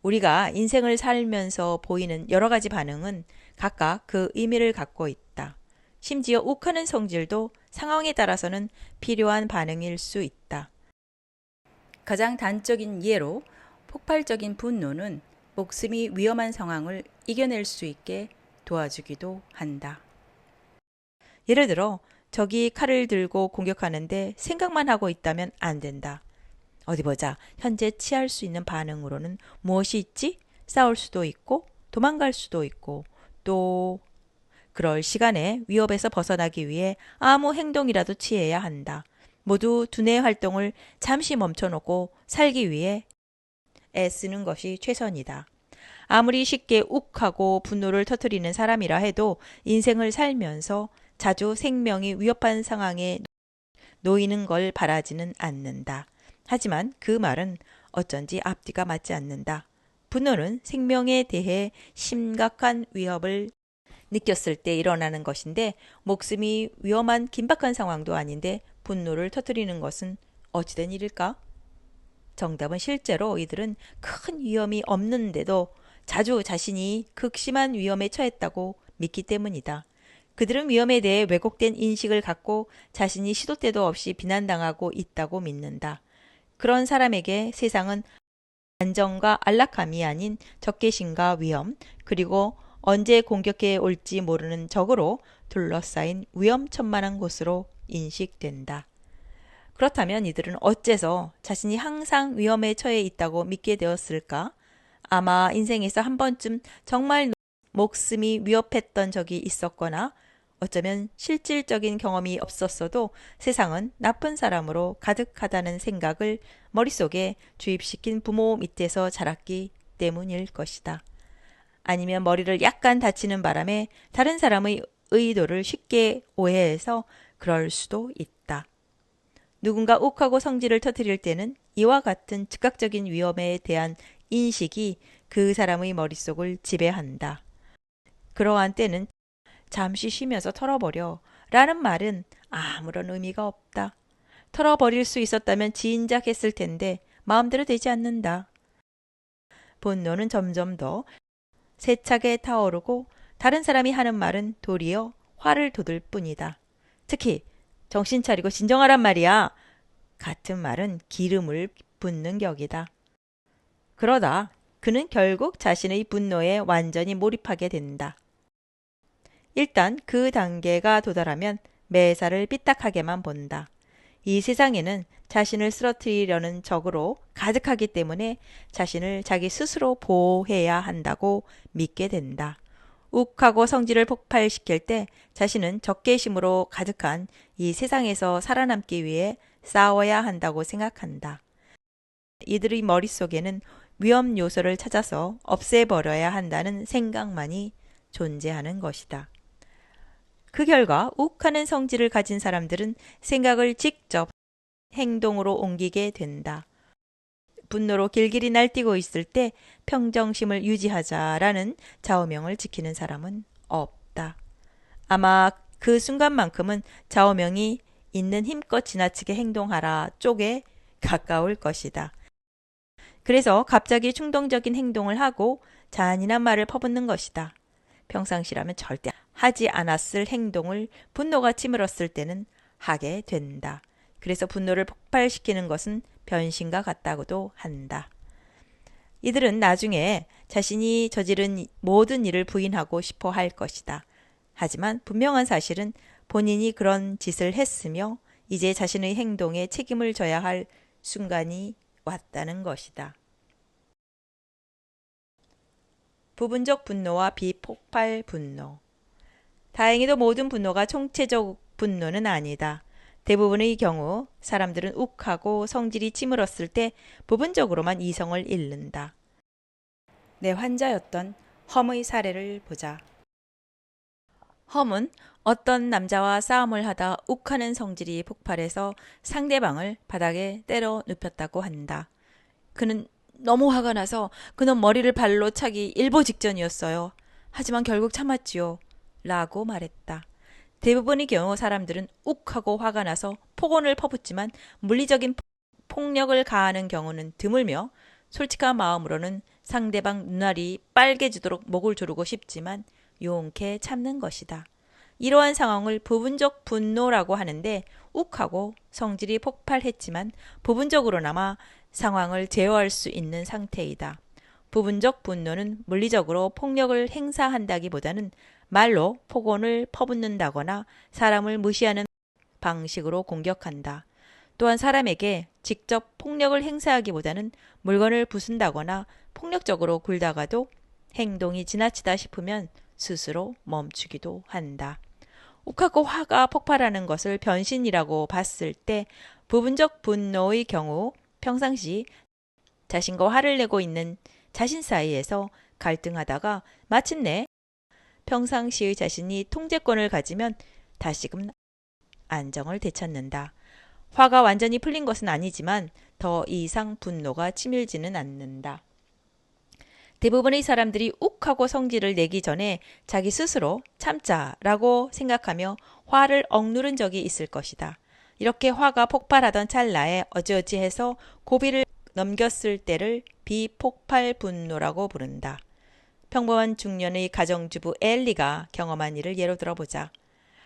우리가 인생을 살면서 보이는 여러 가지 반응은 각각 그 의미를 갖고 있다. 심지어 욱하는 성질도 상황에 따라서는 필요한 반응일 수 있다. 가장 단적인 예로 폭발적인 분노는 목숨이 위험한 상황을 이겨낼 수 있게 도와주기도 한다. 예를 들어 적이 칼을 들고 공격하는데 생각만 하고 있다면 안 된다. 어디 보자. 현재 취할 수 있는 반응으로는 무엇이 있지? 싸울 수도 있고 도망갈 수도 있고 또 그럴 시간에 위협에서 벗어나기 위해 아무 행동이라도 취해야 한다. 모두 두뇌 활동을 잠시 멈춰놓고 살기 위해 애쓰는 것이 최선이다. 아무리 쉽게 욱하고 분노를 터뜨리는 사람이라 해도 인생을 살면서 자주 생명이 위협한 상황에 놓이는 걸 바라지는 않는다. 하지만 그 말은 어쩐지 앞뒤가 맞지 않는다. 분노는 생명에 대해 심각한 위협을 느꼈을 때 일어나는 것인데 목숨이 위험한 긴박한 상황도 아닌데 분노를 터뜨리는 것은 어찌된 일일까? 정답은 실제로 이들은 큰 위험이 없는데도 자주 자신이 극심한 위험에 처했다고 믿기 때문이다. 그들은 위험에 대해 왜곡된 인식을 갖고 자신이 시도 때도 없이 비난당하고 있다고 믿는다. 그런 사람에게 세상은 안정과 안락함이 아닌 적개심과 위험, 그리고 언제 공격해 올지 모르는 적으로 둘러싸인 위험천만한 곳으로 인식된다. 그렇다면 이들은 어째서 자신이 항상 위험에 처해 있다고 믿게 되었을까? 아마 인생에서 한 번쯤 정말 목숨이 위협했던 적이 있었거나 어쩌면 실질적인 경험이 없었어도 세상은 나쁜 사람으로 가득하다는 생각을 머릿속에 주입시킨 부모 밑에서 자랐기 때문일 것이다. 아니면 머리를 약간 다치는 바람에 다른 사람의 의도를 쉽게 오해해서 그럴 수도 있다. 누군가 욱하고 성질을 터뜨릴 때는 이와 같은 즉각적인 위험에 대한 인식이 그 사람의 머릿속을 지배한다. 그러한 때는 잠시 쉬면서 털어버려 라는 말은 아무런 의미가 없다. 털어버릴 수 있었다면 진작 했을 텐데 마음대로 되지 않는다. 분노는 점점 더 세차게 타오르고 다른 사람이 하는 말은 도리어 화를 돋을 뿐이다. 특히 정신 차리고 진정하란 말이야. 같은 말은 기름을 붓는 격이다. 그러다 그는 결국 자신의 분노에 완전히 몰입하게 된다. 일단 그 단계가 도달하면 매사를 삐딱하게만 본다. 이 세상에는 자신을 쓰러뜨리려는 적으로 가득하기 때문에 자신을 자기 스스로 보호해야 한다고 믿게 된다. 욱하고 성질을 폭발시킬 때 자신은 적개심으로 가득한 이 세상에서 살아남기 위해 싸워야 한다고 생각한다. 이들의 머릿속에는 위험 요소를 찾아서 없애버려야 한다는 생각만이 존재하는 것이다. 그 결과 욱하는 성질을 가진 사람들은 생각을 직접 행동으로 옮기게 된다. 분노로 길길이 날뛰고 있을 때 평정심을 유지하자라는 좌우명을 지키는 사람은 없다. 아마 그 순간만큼은 좌우명이 있는 힘껏 지나치게 행동하라 쪽에 가까울 것이다. 그래서 갑자기 충동적인 행동을 하고 잔인한 말을 퍼붓는 것이다. 평상시라면 절대 하지 않았을 행동을 분노가 치밀었을 때는 하게 된다. 그래서 분노를 폭발시키는 것은 변신과 같다고도 한다. 이들은 나중에 자신이 저지른 모든 일을 부인하고 싶어 할 것이다. 하지만 분명한 사실은 본인이 그런 짓을 했으며 이제 자신의 행동에 책임을 져야 할 순간이 왔다는 것이다. 부분적 분노와 비폭발 분노. 다행히도 모든 분노가 총체적 분노는 아니다. 대부분의 경우 사람들은 욱하고 성질이 치밀었을 때 부분적으로만 이성을 잃는다. 내 환자였던 험의 사례를 보자. 험은 어떤 남자와 싸움을 하다 욱하는 성질이 폭발해서 상대방을 바닥에 때려 눕혔다고 한다. 그는 너무 화가 나서 그는 머리를 발로 차기 일보 직전이었어요. 하지만 결국 참았지요. 라고 말했다. 대부분의 경우 사람들은 욱하고 화가 나서 폭언을 퍼붓지만 물리적인 폭력을 가하는 경우는 드물며 솔직한 마음으로는 상대방 눈알이 빨개지도록 목을 조르고 싶지만 용케 참는 것이다. 이러한 상황을 부분적 분노라고 하는데 욱하고 성질이 폭발했지만 부분적으로나마 상황을 제어할 수 있는 상태이다. 부분적 분노는 물리적으로 폭력을 행사한다기보다는 말로 폭언을 퍼붓는다거나 사람을 무시하는 방식으로 공격한다. 또한 사람에게 직접 폭력을 행사하기보다는 물건을 부순다거나 폭력적으로 굴다가도 행동이 지나치다 싶으면 스스로 멈추기도 한다. 욱하고 화가 폭발하는 것을 변신이라고 봤을 때 부분적 분노의 경우 평상시 자신과 화를 내고 있는 자신 사이에서 갈등하다가 마침내 평상시의 자신이 통제권을 가지면 다시금 안정을 되찾는다. 화가 완전히 풀린 것은 아니지만 더 이상 분노가 치밀지는 않는다. 대부분의 사람들이 욱하고 성질을 내기 전에 자기 스스로 참자라고 생각하며 화를 억누른 적이 있을 것이다. 이렇게 화가 폭발하던 찰나에 어찌어찌해서 고비를 넘겼을 때를 비폭발 분노라고 부른다. 평범한 중년의 가정주부 엘리가 경험한 일을 예로 들어보자.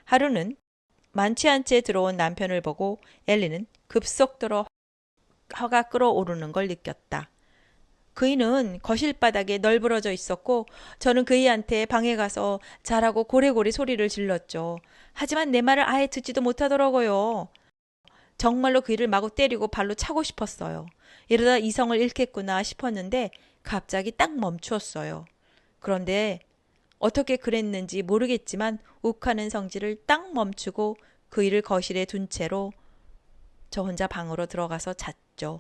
하루는 만취 한 채 들어온 남편을 보고 엘리는 급속도로 화가 끓어오르는 걸 느꼈다. 그이는 거실 바닥에 널브러져 있었고 저는 그이한테 방에 가서 자라고 고래고래 소리를 질렀죠. 하지만 내 말을 아예 듣지도 못하더라고요. 정말로 그이를 마구 때리고 발로 차고 싶었어요. 이러다 이성을 잃겠구나 싶었는데 갑자기 딱 멈추었어요. 그런데 어떻게 그랬는지 모르겠지만 욱하는 성질을 딱 멈추고 그이를 거실에 둔 채로 저 혼자 방으로 들어가서 잤죠.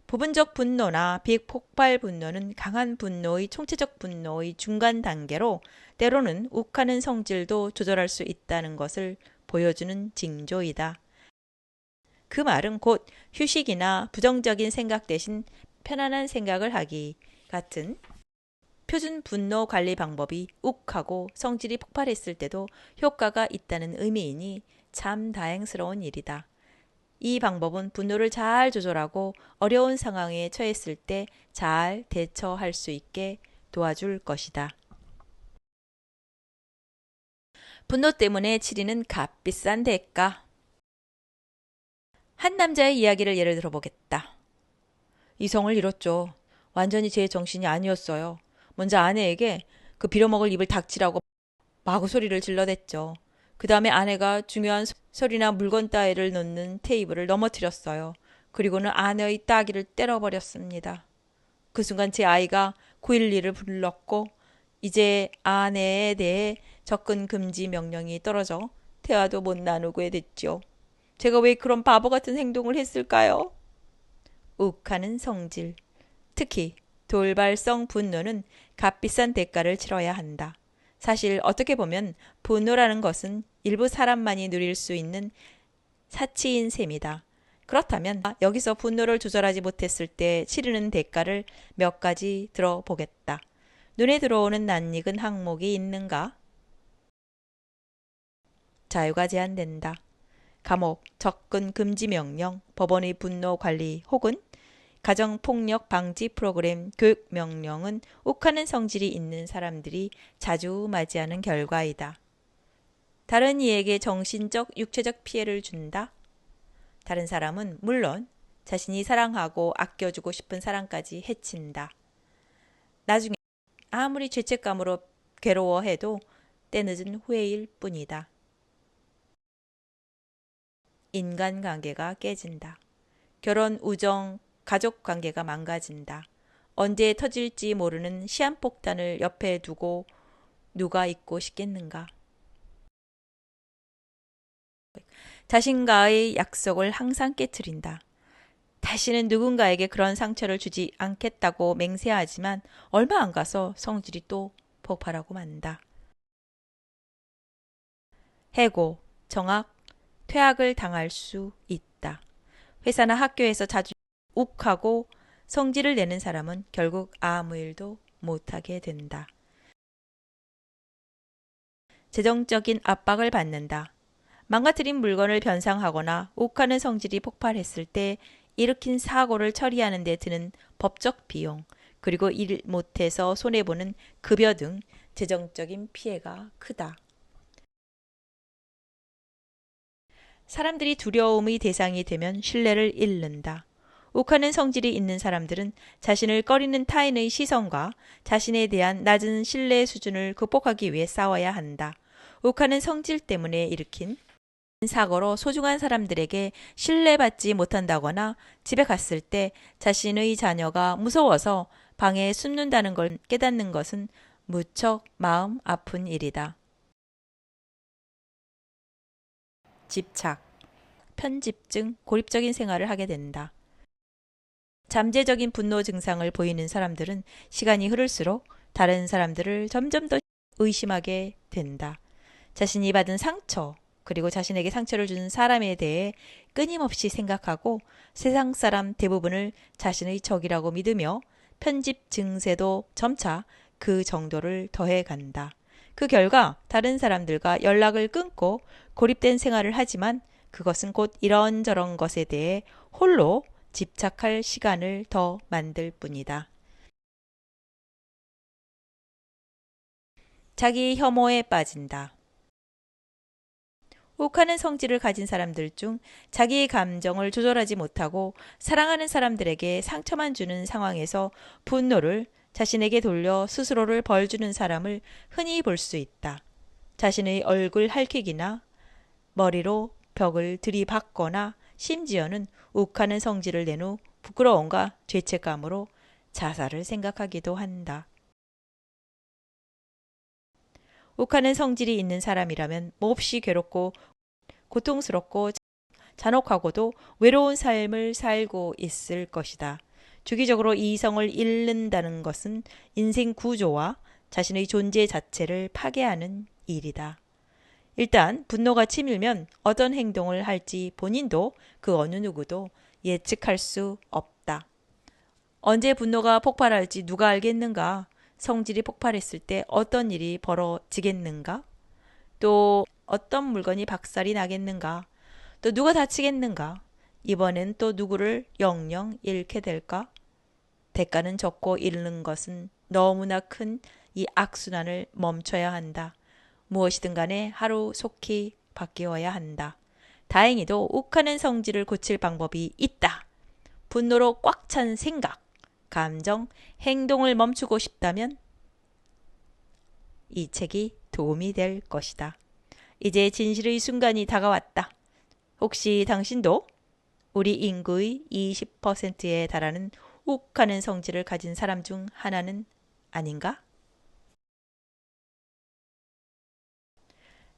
부분적 분노나 비폭발 분노는 강한 분노의 총체적 분노의 중간 단계로 때로는 욱하는 성질도 조절할 수 있다는 것을 보여주는 징조이다. 그 말은 곧 휴식이나 부정적인 생각 대신 편안한 생각을 하기 같은 표준 분노 관리 방법이 욱하고 성질이 폭발했을 때도 효과가 있다는 의미이니 참 다행스러운 일이다. 이 방법은 분노를 잘 조절하고 어려운 상황에 처했을 때 잘 대처할 수 있게 도와줄 것이다. 분노 때문에 치르는 값비싼 대가. 한 남자의 이야기를 예를 들어보겠다. 이성을 잃었죠. 완전히 제 정신이 아니었어요. 먼저 아내에게 그 빌어먹을 입을 닥치라고 마구 소리를 질러댔죠. 그 다음에 아내가 중요한 서리나 물건 따위를 놓는 테이블을 넘어뜨렸어요. 그리고는 아내의 따귀를 때려버렸습니다. 그 순간 제 아이가 911을 불렀고 이제 아내에 대해 접근 금지 명령이 떨어져 대화도 못 나누게 됐죠. 제가 왜 그런 바보 같은 행동을 했을까요? 욱하는 성질. 특히 돌발성 분노는 값비싼 대가를 치러야 한다. 사실 어떻게 보면 분노라는 것은 일부 사람만이 누릴 수 있는 사치인 셈이다. 그렇다면 여기서 분노를 조절하지 못했을 때 치르는 대가를 몇 가지 들어보겠다. 눈에 들어오는 낯익은 항목이 있는가? 자유가 제한된다. 감옥, 접근 금지 명령, 법원의 분노 관리 혹은 가정폭력 방지 프로그램 교육 명령은 욱하는 성질이 있는 사람들이 자주 맞이하는 결과이다. 다른 이에게 정신적, 육체적 피해를 준다. 다른 사람은 물론 자신이 사랑하고 아껴주고 싶은 사람까지 해친다. 나중에 아무리 죄책감으로 괴로워해도 때늦은 후회일 뿐이다. 인간관계가 깨진다. 결혼, 우정, 가족관계가 망가진다. 언제 터질지 모르는 시한폭탄을 옆에 두고 누가 있고 싶겠는가. 자신과의 약속을 항상 깨트린다. 다시는 누군가에게 그런 상처를 주지 않겠다고 맹세하지만 얼마 안 가서 성질이 또 폭발하고 만다. 해고, 정학, 퇴학을 당할 수 있다. 회사나 학교에서 자주 욱하고 성질을 내는 사람은 결국 아무 일도 못하게 된다. 재정적인 압박을 받는다. 망가뜨린 물건을 변상하거나 욱하는 성질이 폭발했을 때 일으킨 사고를 처리하는 데 드는 법적 비용, 그리고 일 못해서 손해보는 급여 등 재정적인 피해가 크다. 사람들이 두려움의 대상이 되면 신뢰를 잃는다. 욱하는 성질이 있는 사람들은 자신을 꺼리는 타인의 시선과 자신에 대한 낮은 신뢰 수준을 극복하기 위해 싸워야 한다. 욱하는 성질 때문에 일으킨 사고로 소중한 사람들에게 신뢰받지 못한다거나 집에 갔을 때 자신의 자녀가 무서워서 방에 숨는다는 걸 깨닫는 것은 무척 마음 아픈 일이다. 집착, 편집증, 고립적인 생활을 하게 된다. 잠재적인 분노 증상을 보이는 사람들은 시간이 흐를수록 다른 사람들을 점점 더 의심하게 된다. 자신이 받은 상처, 그리고 자신에게 상처를 준 사람에 대해 끊임없이 생각하고 세상 사람 대부분을 자신의 적이라고 믿으며 편집 증세도 점차 그 정도를 더해간다. 그 결과 다른 사람들과 연락을 끊고 고립된 생활을 하지만 그것은 곧 이런저런 것에 대해 홀로 집착할 시간을 더 만들 뿐이다. 자기 혐오에 빠진다. 욱하는 성질을 가진 사람들 중 자기의 감정을 조절하지 못하고 사랑하는 사람들에게 상처만 주는 상황에서 분노를 자신에게 돌려 스스로를 벌주는 사람을 흔히 볼 수 있다. 자신의 얼굴 할퀴기나 머리로 벽을 들이받거나 심지어는 욱하는 성질을 낸 후 부끄러움과 죄책감으로 자살을 생각하기도 한다. 욱하는 성질이 있는 사람이라면 몹시 괴롭고 고통스럽고 잔혹하고도 외로운 삶을 살고 있을 것이다. 주기적으로 이성을 잃는다는 것은 인생 구조와 자신의 존재 자체를 파괴하는 일이다. 일단 분노가 치밀면 어떤 행동을 할지 본인도 그 어느 누구도 예측할 수 없다. 언제 분노가 폭발할지 누가 알겠는가? 성질이 폭발했을 때 어떤 일이 벌어지겠는가? 또 어떤 물건이 박살이 나겠는가? 또 누가 다치겠는가? 이번엔 또 누구를 영영 잃게 될까? 대가는 적고 잃는 것은 너무나 큰 이 악순환을 멈춰야 한다. 무엇이든 간에 하루 속히 바뀌어야 한다. 다행히도 욱하는 성질을 고칠 방법이 있다. 분노로 꽉 찬 생각, 감정, 행동을 멈추고 싶다면 이 책이 도움이 될 것이다. 이제 진실의 순간이 다가왔다. 혹시 당신도 우리 인구의 20%에 달하는 욱하는 성질을 가진 사람 중 하나는 아닌가?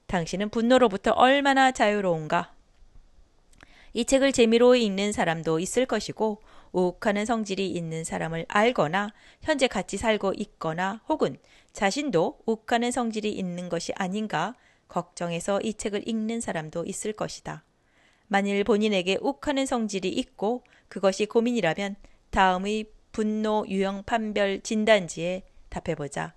당신은 분노로부터 얼마나 자유로운가? 이 책을 재미로 읽는 사람도 있을 것이고 욱하는 성질이 있는 사람을 알거나 현재 같이 살고 있거나 혹은 자신도 욱하는 성질이 있는 것이 아닌가 걱정해서 이 책을 읽는 사람도 있을 것이다. 만일 본인에게 욱하는 성질이 있고 그것이 고민이라면 다음의 분노 유형 판별 진단지에 답해보자.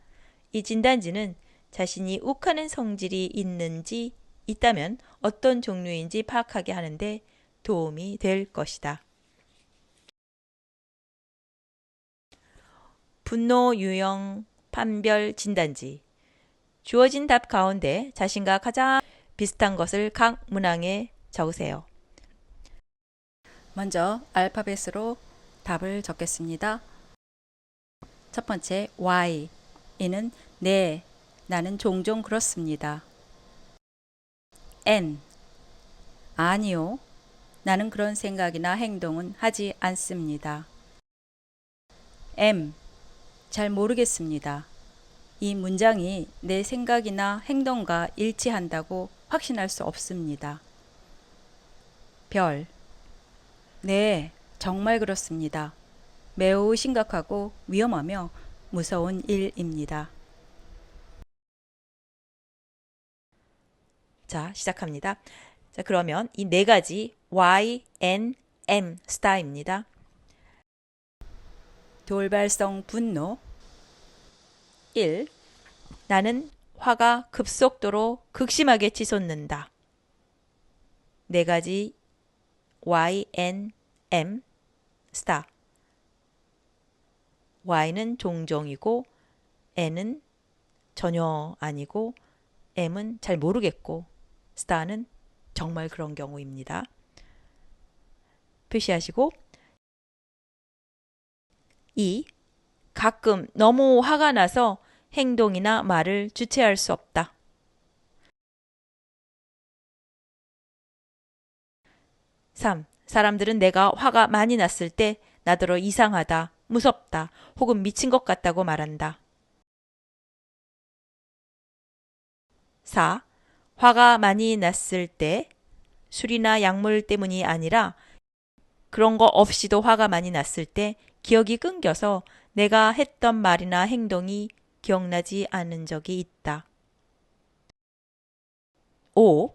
이 진단지는 자신이 욱하는 성질이 있는지 있다면 어떤 종류인지 파악하게 하는데 도움이 될 것이다. 분노 유형 판별 진단지. 주어진 답 가운데 자신과 가장 비슷한 것을 각 문항에 적으세요. 먼저 알파벳으로 답을 적겠습니다. 첫 번째 Y. 이는 네, 나는 종종 그렇습니다. N. 아니요, 나는 그런 생각이나 행동은 하지 않습니다. M. 잘 모르겠습니다. 이 문장이 내 생각이나 행동과 일치한다고 확신할 수 없습니다. 별. 네, 정말 그렇습니다. 매우 심각하고 위험하며 무서운 일입니다. 자, 시작합니다. 자, 그러면 이 네 가지 Y, N, M 스타입니다. 돌발성 분노. 1. 나는 화가 급속도로 극심하게 치솟는다. 네 가지 Y, N, M 스타. Y는 종종이고 N은 전혀 아니고 M은 잘 모르겠고 스타는 정말 그런 경우입니다. 표시하시고 2. 가끔 너무 화가 나서 행동이나 말을 주체할 수 없다. 3. 사람들은 내가 화가 많이 났을 때 나더러 이상하다, 무섭다, 혹은 미친 것 같다고 말한다. 4. 화가 많이 났을 때 술이나 약물 때문이 아니라 그런 거 없이도 화가 많이 났을 때 기억이 끊겨서 내가 했던 말이나 행동이 기억나지 않은 적이 있다. 5.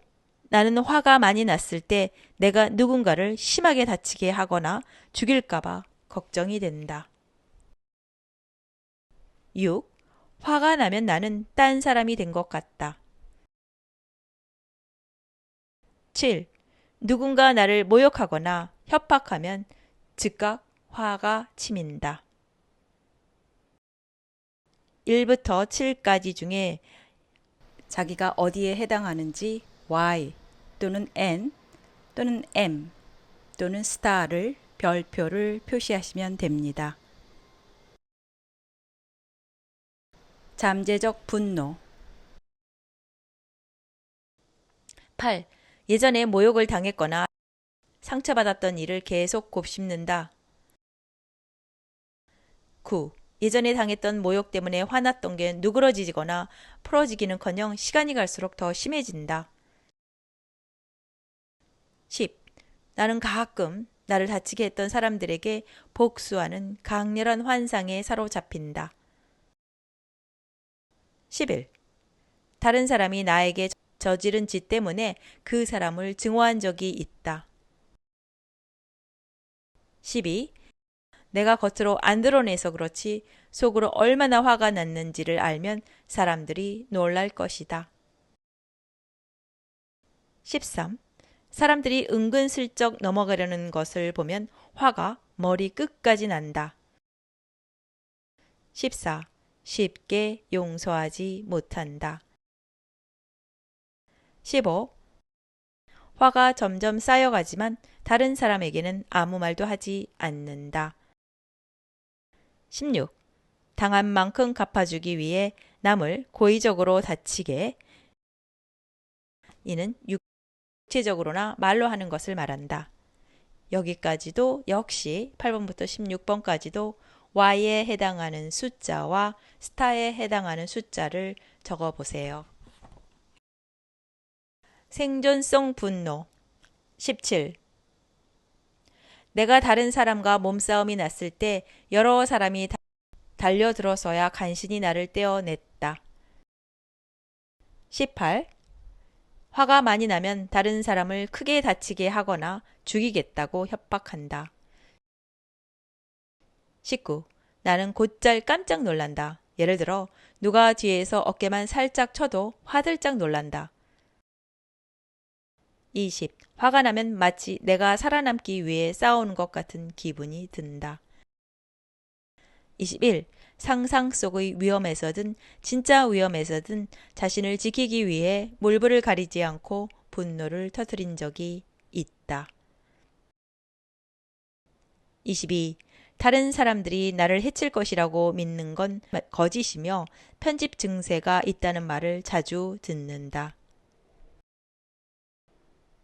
나는 화가 많이 났을 때 내가 누군가를 심하게 다치게 하거나 죽일까봐 걱정이 된다. 6. 화가 나면 나는 딴 사람이 된 것 같다. 7. 누군가 나를 모욕하거나 협박하면 즉각 화가 치민다. 1부터 7까지 중에 자기가 어디에 해당하는지 Y 또는 N 또는 M 또는 스타를 별표를 표시하시면 됩니다. 잠재적 분노. 8. 예전에 모욕을 당했거나 상처받았던 일을 계속 곱씹는다. 9. 예전에 당했던 모욕 때문에 화났던 게 누그러지거나 풀어지기는커녕 시간이 갈수록 더 심해진다. 10. 나는 가끔 나를 다치게 했던 사람들에게 복수하는 강렬한 환상에 사로잡힌다. 11. 다른 사람이 나에게 저지른 짓 때문에 그 사람을 증오한 적이 있다. 12. 내가 겉으로 안 드러내서 그렇지 속으로 얼마나 화가 났는지를 알면 사람들이 놀랄 것이다. 13. 사람들이 은근슬쩍 넘어가려는 것을 보면 화가 머리 끝까지 난다. 14. 쉽게 용서하지 못한다. 15. 화가 점점 쌓여가지만 다른 사람에게는 아무 말도 하지 않는다. 16. 당한 만큼 갚아주기 위해 남을 고의적으로 다치게 이는 육체적으로나 말로 하는 것을 말한다. 여기까지도 역시 8번부터 16번까지도 Y에 해당하는 숫자와 스타에 해당하는 숫자를 적어 보세요. 생존성 분노 17. 내가 다른 사람과 몸싸움이 났을 때 여러 사람이 달려들어서야 간신히 나를 떼어냈다. 18. 화가 많이 나면 다른 사람을 크게 다치게 하거나 죽이겠다고 협박한다. 19. 나는 곧잘 깜짝 놀란다. 예를 들어 누가 뒤에서 어깨만 살짝 쳐도 화들짝 놀란다. 20. 화가 나면 마치 내가 살아남기 위해 싸우는 것 같은 기분이 든다. 21. 상상 속의 위험에서든 진짜 위험에서든 자신을 지키기 위해 물불을 가리지 않고 분노를 터뜨린 적이 있다. 22. 다른 사람들이 나를 해칠 것이라고 믿는 건 거짓이며 편집 증세가 있다는 말을 자주 듣는다.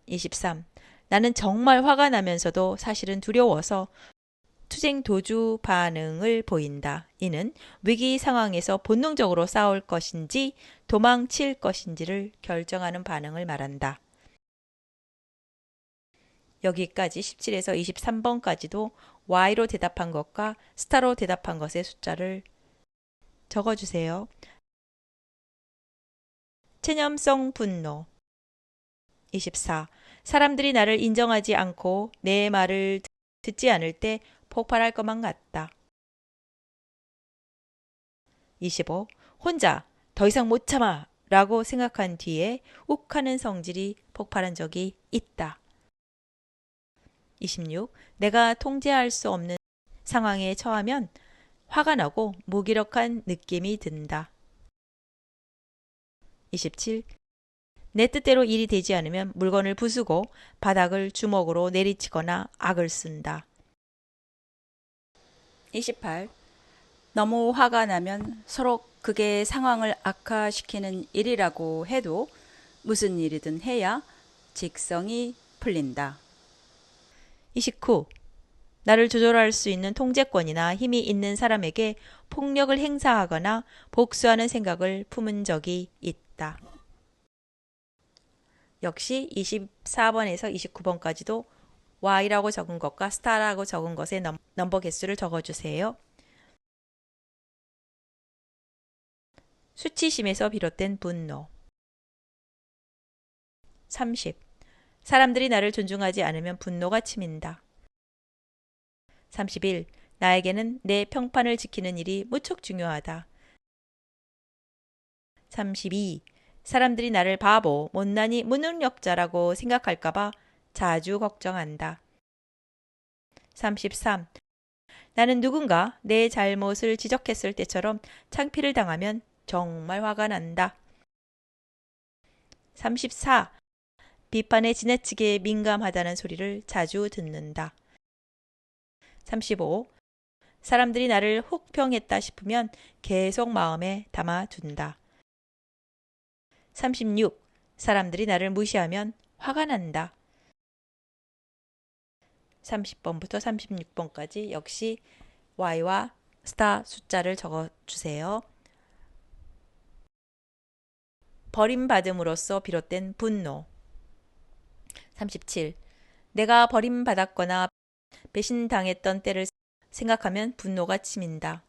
23. 나는 정말 화가 나면서도 사실은 두려워서 투쟁 도주 반응을 보인다. 이는 위기 상황에서 본능적으로 싸울 것인지 도망칠 것인지를 결정하는 반응을 말한다. 여기까지 17에서 23번까지도 Y로 대답한 것과 스타로 대답한 것의 숫자를 적어주세요. 체념성 분노 24. 사람들이 나를 인정하지 않고 내 말을 듣지 않을 때 폭발할 것만 같다. 25. 혼자 더 이상 못 참아 라고 생각한 뒤에 욱하는 성질이 폭발한 적이 있다. 26. 내가 통제할 수 없는 상황에 처하면 화가 나고 무기력한 느낌이 든다. 27. 내 뜻대로 일이 되지 않으면 물건을 부수고 바닥을 주먹으로 내리치거나 악을 쓴다. 28. 너무 화가 나면 서로 그게 상황을 악화시키는 일이라고 해도 무슨 일이든 해야 직성이 풀린다. 29. 나를 조절할 수 있는 통제권이나 힘이 있는 사람에게 폭력을 행사하거나 복수하는 생각을 품은 적이 있다. 역시 24번에서 29번까지도 Y라고 적은 것과 스타라고 적은 것의 넘버 개수를 적어주세요. 수치심에서 비롯된 분노 30. 사람들이 나를 존중하지 않으면 분노가 치민다. 31. 나에게는 내 평판을 지키는 일이 무척 중요하다. 32. 사람들이 나를 바보, 못난이, 무능력자라고 생각할까봐 자주 걱정한다. 33. 나는 누군가 내 잘못을 지적했을 때처럼 창피를 당하면 정말 화가 난다. 34. 비판에 지나치게 민감하다는 소리를 자주 듣는다. 35. 사람들이 나를 혹평했다 싶으면 계속 마음에 담아둔다. 36. 사람들이 나를 무시하면 화가 난다. 30번부터 36번까지 역시 Y와 스타 숫자를 적어주세요. 버림받음으로써 비롯된 분노 37. 내가 버림받았거나 배신당했던 때를 생각하면 분노가 치민다.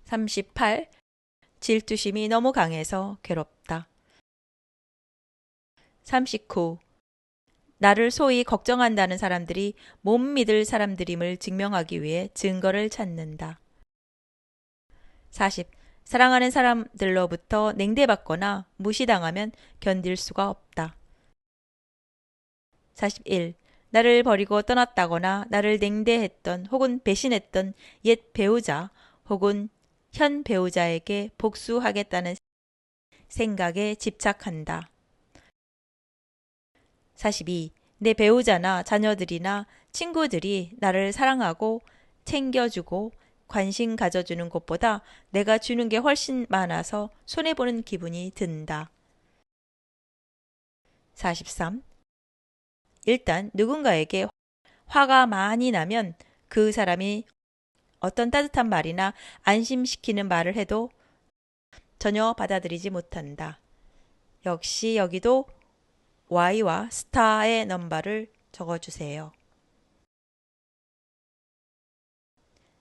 38. 질투심이 너무 강해서 괴롭다. 39. 나를 소위 걱정한다는 사람들이 못 믿을 사람들임을 증명하기 위해 증거를 찾는다. 40. 사랑하는 사람들로부터 냉대받거나 무시당하면 견딜 수가 없다. 41. 나를 버리고 떠났다거나 나를 냉대했던 혹은 배신했던 옛 배우자 혹은 현 배우자에게 복수하겠다는 생각에 집착한다. 42. 내 배우자나 자녀들이나 친구들이 나를 사랑하고 챙겨주고 관심 가져주는 것보다 내가 주는 게 훨씬 많아서 손해보는 기분이 든다. 43. 일단 누군가에게 화가 많이 나면 그 사람이 어떤 따뜻한 말이나 안심시키는 말을 해도 전혀 받아들이지 못한다. 역시 여기도 Y와 스타의 넘버를 적어주세요.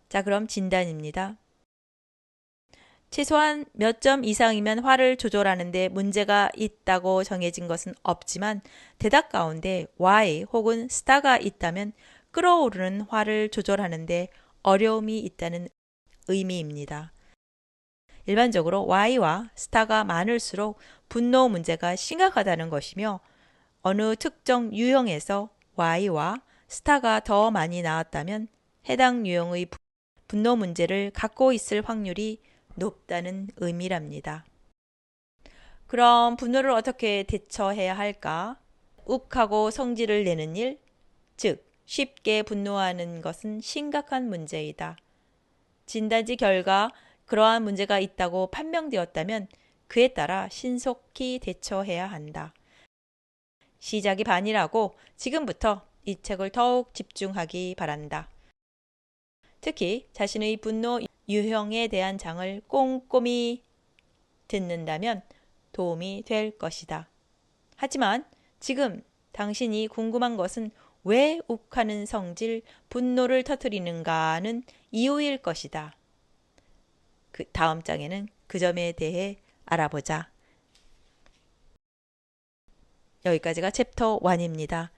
자, 그럼 진단입니다. 최소한 몇 점 이상이면 화를 조절하는데 문제가 있다고 정해진 것은 없지만 대답 가운데 Y 혹은 스타가 있다면 끓어오르는 화를 조절하는데 어려움이 있다는 의미입니다. 일반적으로 Y와 스타가 많을수록 분노 문제가 심각하다는 것이며 어느 특정 유형에서 Y와 스타가 더 많이 나왔다면 해당 유형의 분노 문제를 갖고 있을 확률이 높다는 의미랍니다. 그럼 분노를 어떻게 대처해야 할까? 욱하고 성질을 내는 일, 즉 쉽게 분노하는 것은 심각한 문제이다. 진단지 결과 그러한 문제가 있다고 판명되었다면 그에 따라 신속히 대처해야 한다. 시작이 반이라고 지금부터 이 책을 더욱 집중하기 바란다. 특히 자신의 분노 유형에 대한 장을 꼼꼼히 듣는다면 도움이 될 것이다. 하지만 지금 당신이 궁금한 것은 왜 욱하는 성질, 분노를 터뜨리는가는 이유일 것이다. 그 다음 장에는 그 점에 대해 알아보자. 여기까지가 챕터 1입니다.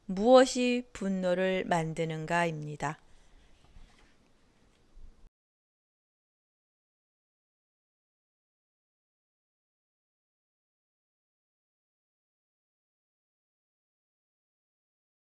무엇이 분노를 만드는가입니다.